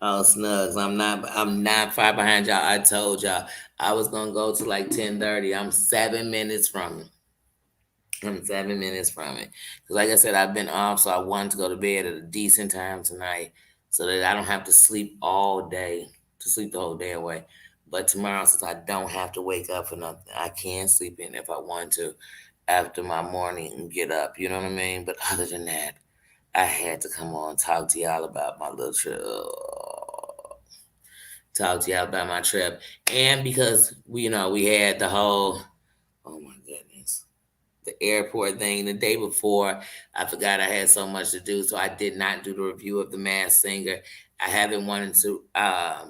[SPEAKER 1] Oh, Snugs, I'm not far behind y'all. I told y'all I was gonna go to like 10:30. I'm 7 minutes from it. Because like I said, I've been off, so I wanted to go to bed at a decent time tonight so that I don't have to sleep all day, to sleep the whole day away. But tomorrow, since I don't have to wake up for nothing, I can sleep in if I want to after my morning and get up. You know what I mean? But other than that, I had to come on and talk to y'all about my little trip. Talk to y'all about my trip. And because we had the whole, oh my goodness, the airport thing the day before. I forgot I had so much to do, so I did not do the review of The Masked Singer. I haven't wanted to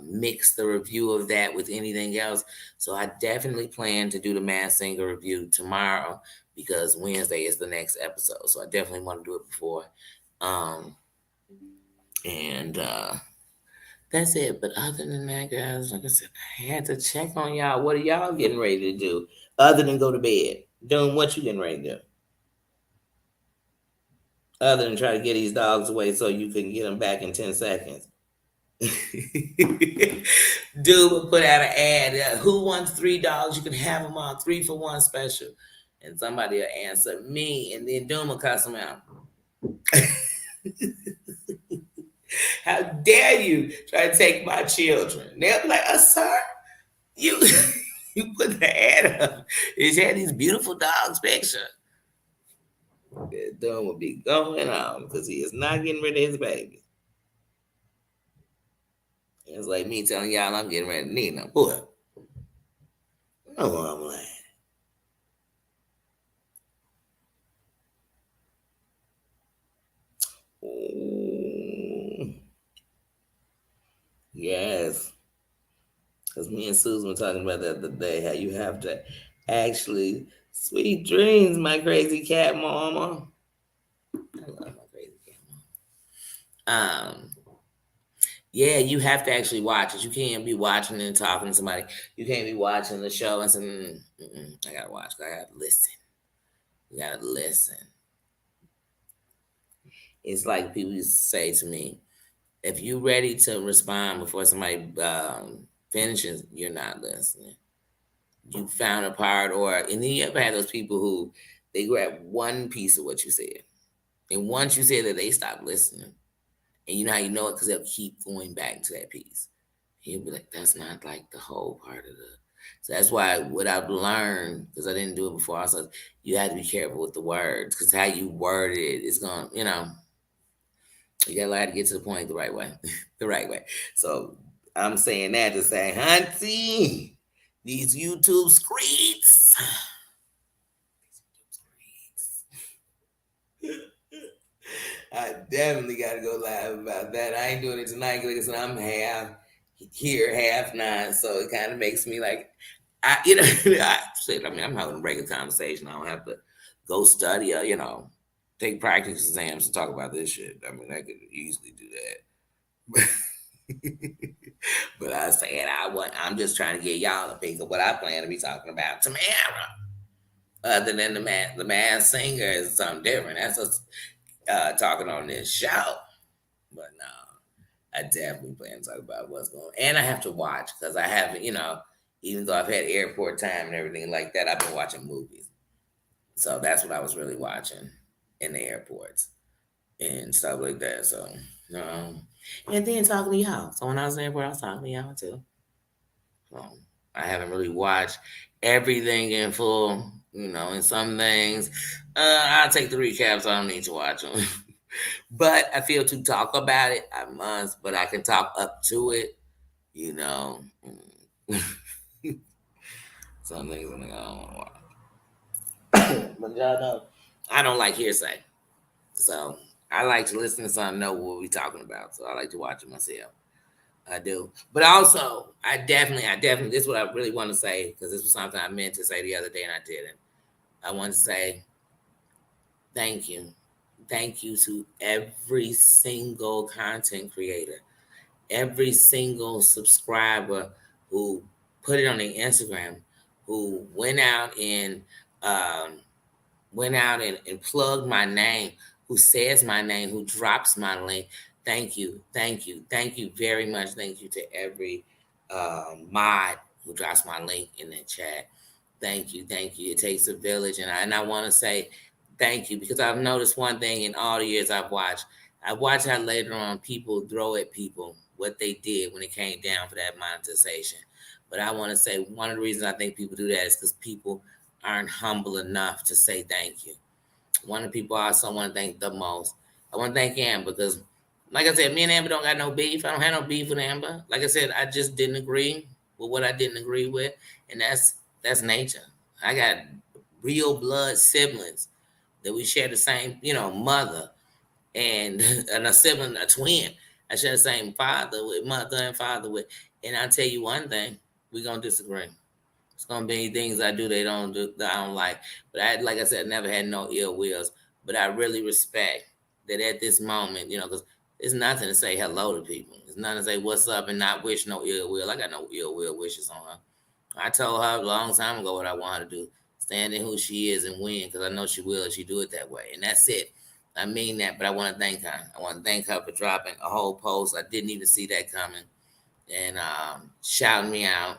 [SPEAKER 1] mix the review of that with anything else, so I definitely plan to do The Masked Singer review tomorrow because Wednesday is the next episode. So I definitely want to do it before. And that's it. But other than that, guys, like I said, I had to check on y'all. What are y'all getting ready to do other than go to bed? Doing what you getting ready to do? Other than try to get these dogs away so you can get them back in 10 seconds. Dude will put out an ad. Who wants $3? You can have them on 3-for-1 special. And somebody will answer me, and then Doom will cuss them out. How dare you try to take my children? They'll be like, sir, you you put the ad up. It had these beautiful dogs picture. Doom will be going on because he is not getting rid of his baby. It's like me telling y'all I'm getting ready to need no boy. No more I'm lying. Ooh. Yes. Because me and Susan were talking about that the other day, how you have to actually, sweet dreams, my crazy cat mama. I love my crazy cat mama. Yeah, you have to actually watch it. You can't be watching and talking to somebody. You can't be watching the show and saying, I gotta watch. I gotta listen. You gotta listen. It's like people used to say to me, if you're ready to respond before somebody finishes, you're not listening. You found a part, and then you ever had those people who they grab one piece of what you said, and once you said that, they stop listening, and you know how you know it because they'll keep going back to that piece. He'll be like, "That's not like the whole part of the." So that's why what I've learned, because I didn't do it before, also you have to be careful with the words, because how you word it is going, you gotta learn how to get to the point the right way, the right way. So I'm saying that to say, Hunty, these YouTube streets. I definitely got to go live about that. I ain't doing it tonight because I'm half here, half not. So it kind of makes me like, I'm having a regular conversation. I don't have to go study or, take practice exams to talk about this shit. I mean, I could easily do that. But I said I'm just trying to get y'all a pick of what I plan to be talking about tomorrow. Other than the man singer is something different. That's what's talking on this show. But no, I definitely plan to talk about what's going on. And I have to watch because I haven't, even though I've had airport time and everything like that, I've been watching movies. So that's what I was really watching in the airports and stuff like that. So, and then talking to y'all. So when I was in the airport, I was talking to y'all too. So I haven't really watched everything in full, and some things. I'll take the recaps. I don't need to watch them. But I feel to talk about it, I must, but I can talk up to it, you know. Some things I'm like, I don't want to watch. But y'all know, I don't like hearsay. So I like to listen to something, know what we're talking about. So I like to watch it myself. I do. But also, I definitely, this is what I really want to say, because this was something I meant to say the other day and I didn't. I want to say thank you. Thank you to every single content creator, every single subscriber who put it on their Instagram, who um, went out and plugged my name, who says my name, who drops my link. Thank you, thank you, thank you very much. Thank you to every mod who drops my link in the chat. Thank you, thank you. It takes a village, and I want to say thank you because I've noticed one thing in all the years I've watched. I watched how later on people throw at people what they did when it came down for that monetization. But I want to say one of the reasons I think people do that is because people aren't humble enough to say thank you. One of the people I also want to thank the most. I want to thank Amber because, like I said, me and Amber don't got no beef. I don't have no beef with Amber. Like I said, I just didn't agree with what I didn't agree with, and that's nature. I got real blood siblings that we share the same, mother and and a sibling, a twin. I share the same father with, mother and father with. And I'll tell you one thing, we're gonna disagree. It's gonna be things I do they don't do that I don't like. But like I said, never had no ill wills. But I really respect that at this moment, because there's nothing to say hello to people. There's nothing to say what's up and not wish no ill will. I got no ill will wishes on her. I told her a long time ago what I want her to do. Stand in who she is and win, because I know she will if she do it that way. And that's it. I mean that, but I want to thank her. I want to thank her for dropping a whole post. I didn't even see that coming. And shouting me out.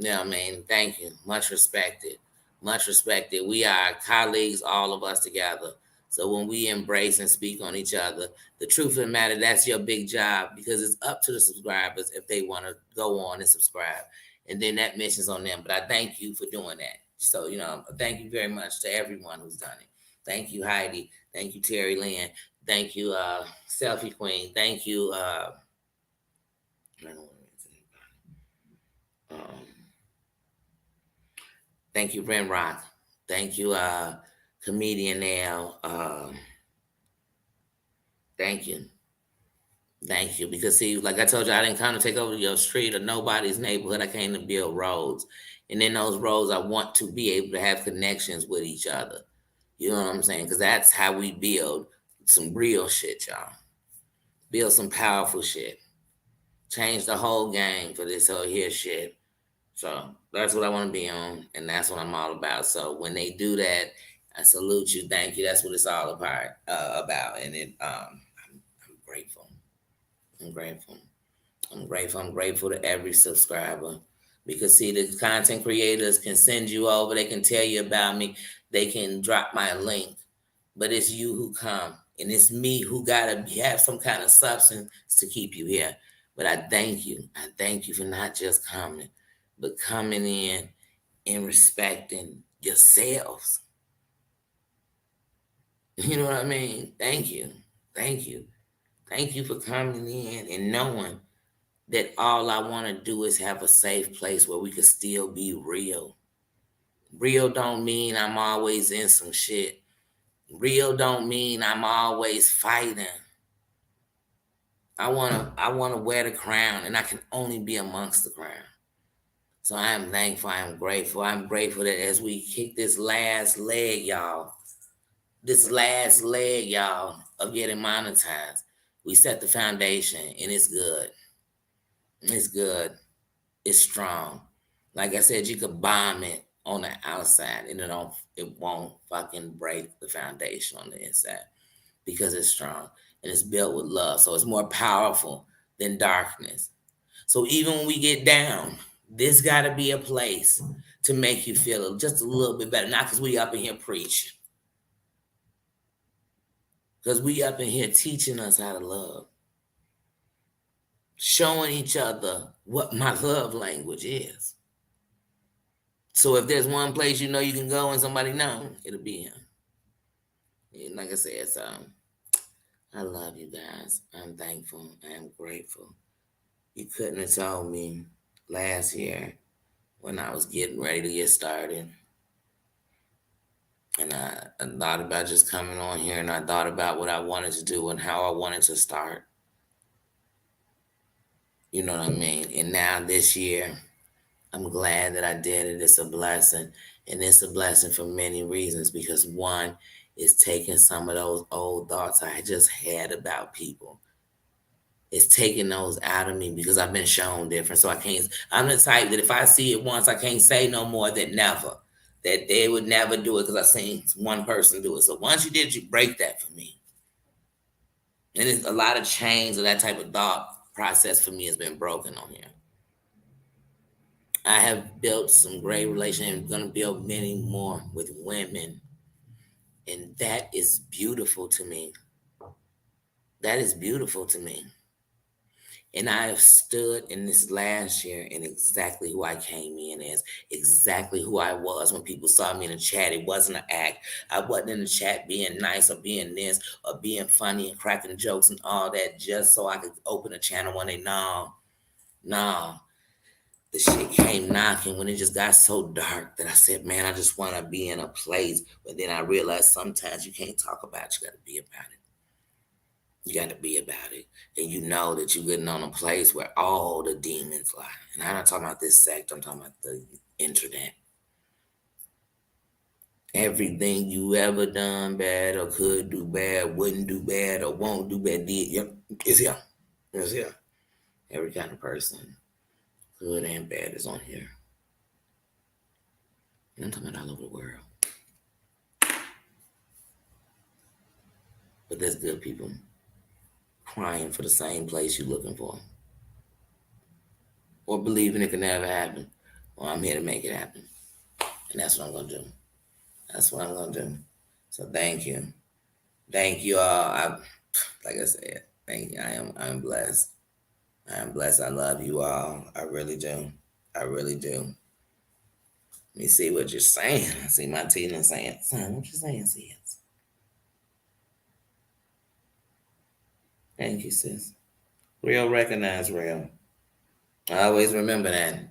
[SPEAKER 1] I mean? Thank you. Much respected. Much respected. We are colleagues, all of us together. So when we embrace and speak on each other, the truth of the matter, that's your big job, because it's up to the subscribers if they want to go on and subscribe. And then that mission's on them. But I thank you for doing that. So, thank you very much to everyone who's done it. Thank you, Heidi. Thank you, Terry Lynn. Thank you, Selfie Queen. Thank you, I don't want to rinse anybody. Thank you, Ren Rock. Thank you, Comedian Nail. Thank you. Thank you. Because see, like I told you, I didn't come to take over your street or nobody's neighborhood. I came to build roads. And in those roads, I want to be able to have connections with each other. You know what I'm saying? Because that's how we build some real shit, y'all. Build some powerful shit. Change the whole game for this whole here shit. So that's what I want to be on, and that's what I'm all about. So when they do that, I salute you. Thank you. That's what it's all about. And I'm grateful. I'm grateful. I'm grateful. I'm grateful to every subscriber. Because see, the content creators can send you over, they can tell you about me, they can drop my link. But it's you who come. And it's me who gotta have some kind of substance to keep you here. But I thank you. I thank you for not just coming, but coming in and respecting yourselves. You know what I mean? Thank you. Thank you. Thank you for coming in and knowing that all I want to do is have a safe place where we could still be real. Real don't mean I'm always in some shit. Real don't mean I'm always fighting. I wanna wear the crown, and I can only be amongst the crown. So I am thankful. I am grateful. I'm grateful that as we kick this last leg, y'all, of getting monetized, we set the foundation, and it's good. It's good. It's strong. Like I said, you could bomb it on the outside, and it won't fucking break the foundation on the inside because it's strong and it's built with love. So it's more powerful than darkness. So even when we get down, this got to be a place to make you feel just a little bit better. Not because we up in here preaching, because we up in here teaching us how to love, showing each other what my love language is. So if there's one place you know you can go and somebody know, it'll be him. And like I said, so I love you guys. I'm thankful. I am grateful. You couldn't have told me last year when I was getting ready to get started. And I thought about just coming on here, and I thought about what I wanted to do and how I wanted to start. You know what I mean? And now this year, I'm glad that I did it. It's a blessing. And it's a blessing for many reasons because one is taking some of those old thoughts I just had about people. It's taking those out of me because I've been shown different. So I'm the type that if I see it once, I can't say no more than never. That they would never do it because I've seen one person do it. So once you did it, you break that for me. And it's a lot of chains of that type of thought process for me has been broken on here. I have built some great relationships. I'm going to build many more with women. And that is beautiful to me. That is beautiful to me. And I have stood in this last year in exactly who I came in as, exactly who I was when people saw me in the chat. It wasn't an act. I wasn't in the chat being nice or being this or being funny and cracking jokes and all that just so I could open a channel one day. No. The shit came knocking when it just got so dark that I said, man, I just want to be in a place. But then I realized sometimes you can't talk about it. You got to be about it. You got to be about it. And you know that you're getting on a place where all the demons lie. And I'm not talking about this sect. I'm talking about the internet. Everything you ever done bad or could do bad, wouldn't do bad or won't do bad, is here. It's here. Every kind of person, good and bad, is on here. And I'm talking about all over the world. But there's good people crying for the same place you're looking for. Or believing it can never happen. Well, I'm here to make it happen. And that's what I'm going to do. That's what I'm going to do. So thank you. Thank you all. Like I said, thank you. I'm blessed. I am blessed. I love you all. I really do. I really do. Let me see what you're saying. I see my Tina saying, son, what you saying, sis? Thank you, sis. Real recognize real. I always remember that.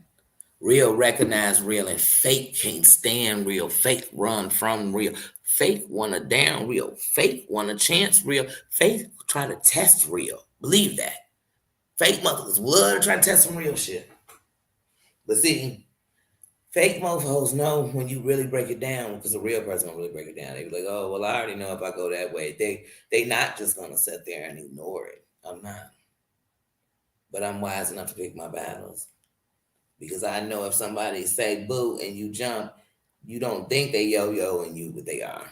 [SPEAKER 1] Real recognize real, and fake can't stand real. Fake run from real. Fake want to down real. Fake want a chance real. Fake try to test real. Believe that. Fake motherfuckers would try to test some real shit. But see, fake mofos know when you really break it down, because a real person don't really break it down. They be like, oh well, I already know if I go that way. They not just gonna sit there and ignore it. I'm not. But I'm wise enough to pick my battles. Because I know if somebody say boo and you jump, you don't think they yo-yo and you, but they are.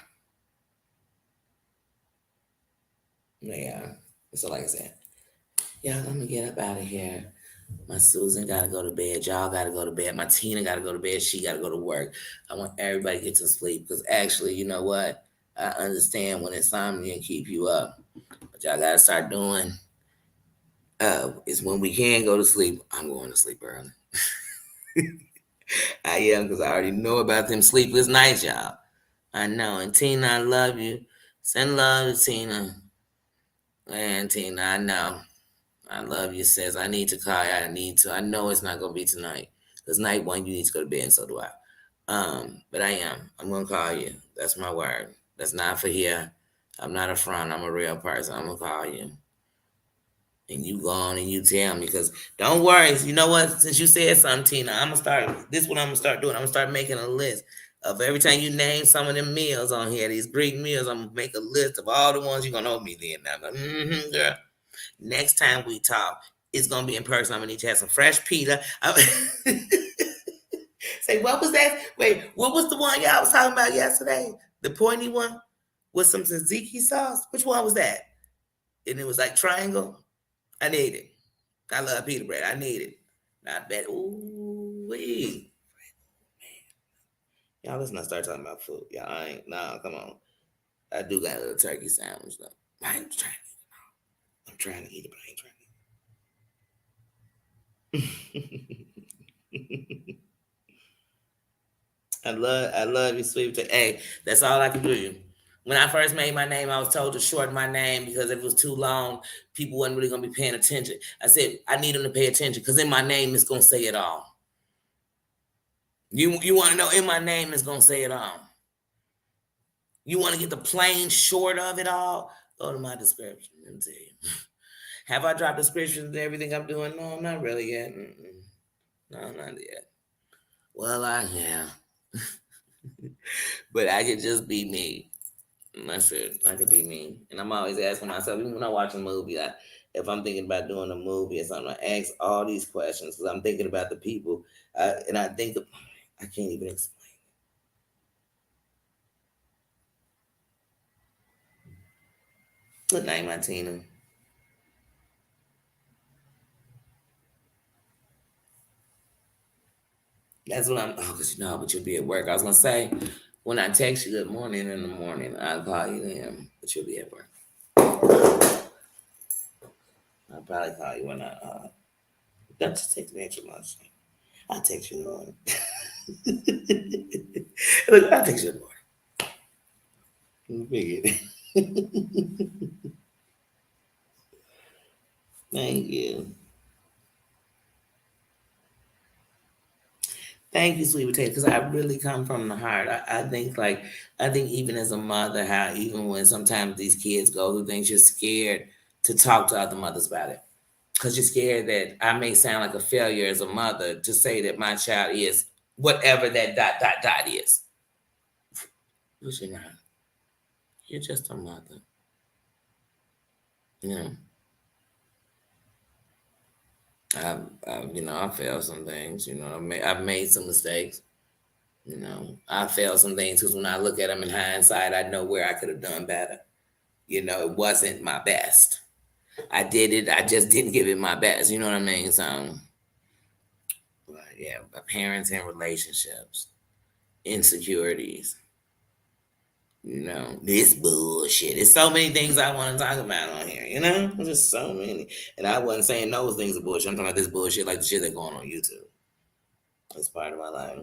[SPEAKER 1] They are. So like I said, y'all, I'm gonna get up out of here. My Susan gotta go to bed. Y'all gotta go to bed. My Tina gotta go to bed. She gotta go to work. I want everybody to get to sleep because actually, you know what? I understand when insomnia keep you up, but y'all gotta start doing. Is when we can go to sleep. I'm going to sleep early. I am because I already know about them sleepless nights, y'all. I know. And Tina, I love you. Send love to Tina. And Tina, I know. I love you, sis. I need to call you. I need to. I know it's not gonna be tonight. Because night one, you need to go to bed, and so do I. But I am. I'm gonna call you. That's my word. That's not for here. I'm not a front. I'm a real person. I'm gonna call you. And you go on and you tell me. Because don't worry. You know what? Since you said something, Tina, I'm gonna start. This is what I'm gonna start doing. I'm gonna start making a list of every time you name some of them meals on here, these Greek meals. I'm gonna make a list of all the ones you're gonna owe me then. Now, girl. Next time we talk, it's gonna be in person. I'm gonna need to have some fresh pita. Say, what was that? Wait, what was the one y'all was talking about yesterday? The pointy one with some tzatziki sauce. Which one was that? And it was like triangle. I need it. I love pita bread. I need it. Not bad. Ooh wee. Y'all, let's not start talking about food. Y'all, I ain't. Nah, come on. I do got a little turkey sandwich though. I ain't trying. I'm trying to eat it, but I ain't trying. I love you, sweet. Hey, that's all I can do. You. When I first made my name, I was told to shorten my name because if it was too long, people wasn't really gonna be paying attention. I said I need them to pay attention because in my name it's gonna say it all. You want to know? In my name is gonna say it all. You want to get the plain short of it all? Go to my description. Let me tell you. Have I dropped descriptions and everything I'm doing? No, not really yet. Mm-mm. No, not yet. Well, I yeah, but I could just be me. And that's it. I could be me. And I'm always asking myself, even when I watch a movie, if I'm thinking about doing a movie or something, I ask all these questions because I'm thinking about the people. And I think I can't even explain. Good night, Martina. That's what I'm. Oh, because you know, but you'll be at work. I was gonna say when I text you good morning in the morning, I'll call you then, but you'll be at work. I'll probably call you when I. Don't just take the extra lunch. I'll text you in the morning. Look, I'll text you in the morning. Figured. Thank you. Thank you, sweet potato, because I really come from the heart. I think even as a mother, how even when sometimes these kids go through things, you're scared to talk to other mothers about it. Because you're scared that I may sound like a failure as a mother to say that my child is whatever that dot dot dot is. But you're not. You're just a mother. You know, I failed some things. I've made some mistakes. I failed some things because when I look at them in hindsight, I know where I could have done better. It wasn't my best. I did it. I just didn't give it my best. You know what I mean? So, but yeah, but parents and relationships, insecurities. This bullshit. There's so many things I want to talk about on here. There's just so many. And I wasn't saying those things are bullshit. I'm talking about this bullshit like the shit that's going on YouTube. That's part of my life.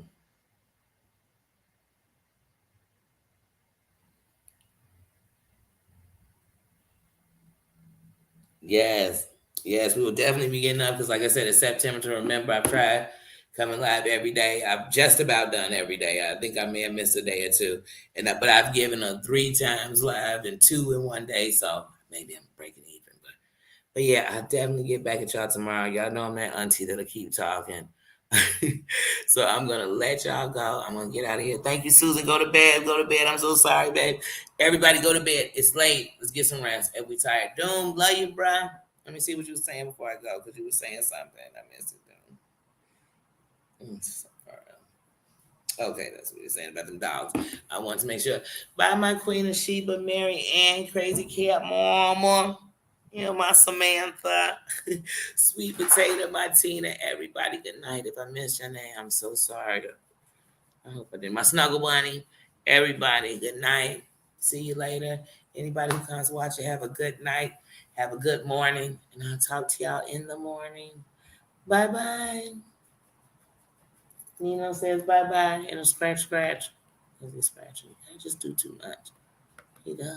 [SPEAKER 1] Yes. Yes, we will definitely be getting up because, like I said, it's September to remember. I've tried coming live every day. I've just about done every day. I think I may have missed a day or two, but I've given a 3 times live and 2 in one day. So maybe I'm breaking even. But yeah, I'll definitely get back at y'all tomorrow. Y'all know I'm that auntie that'll keep talking. So I'm gonna let y'all go. I'm gonna get out of here. Thank you, Susan. Go to bed. Go to bed. I'm so sorry, babe. Everybody go to bed. It's late. Let's get some rest. If we tired. Doom, love you, bruh. Let me see what you were saying before I go, because you were saying something. I missed it, Doom. Okay, that's what you're saying about them dogs. I want to make sure. Bye, my Queen of Sheba, Mary Ann, Crazy Cat, Mama. My Samantha, Sweet Potato, my Tina, everybody, good night. If I missed your name, I'm so sorry. I hope I did. My Snuggle Bunny, everybody, good night. See you later. Anybody who comes watch it, have a good night. Have a good morning. And I'll talk to y'all in the morning. Bye-bye. Nino says bye-bye. And a scratch. Is he scratching? I just do too much. He does.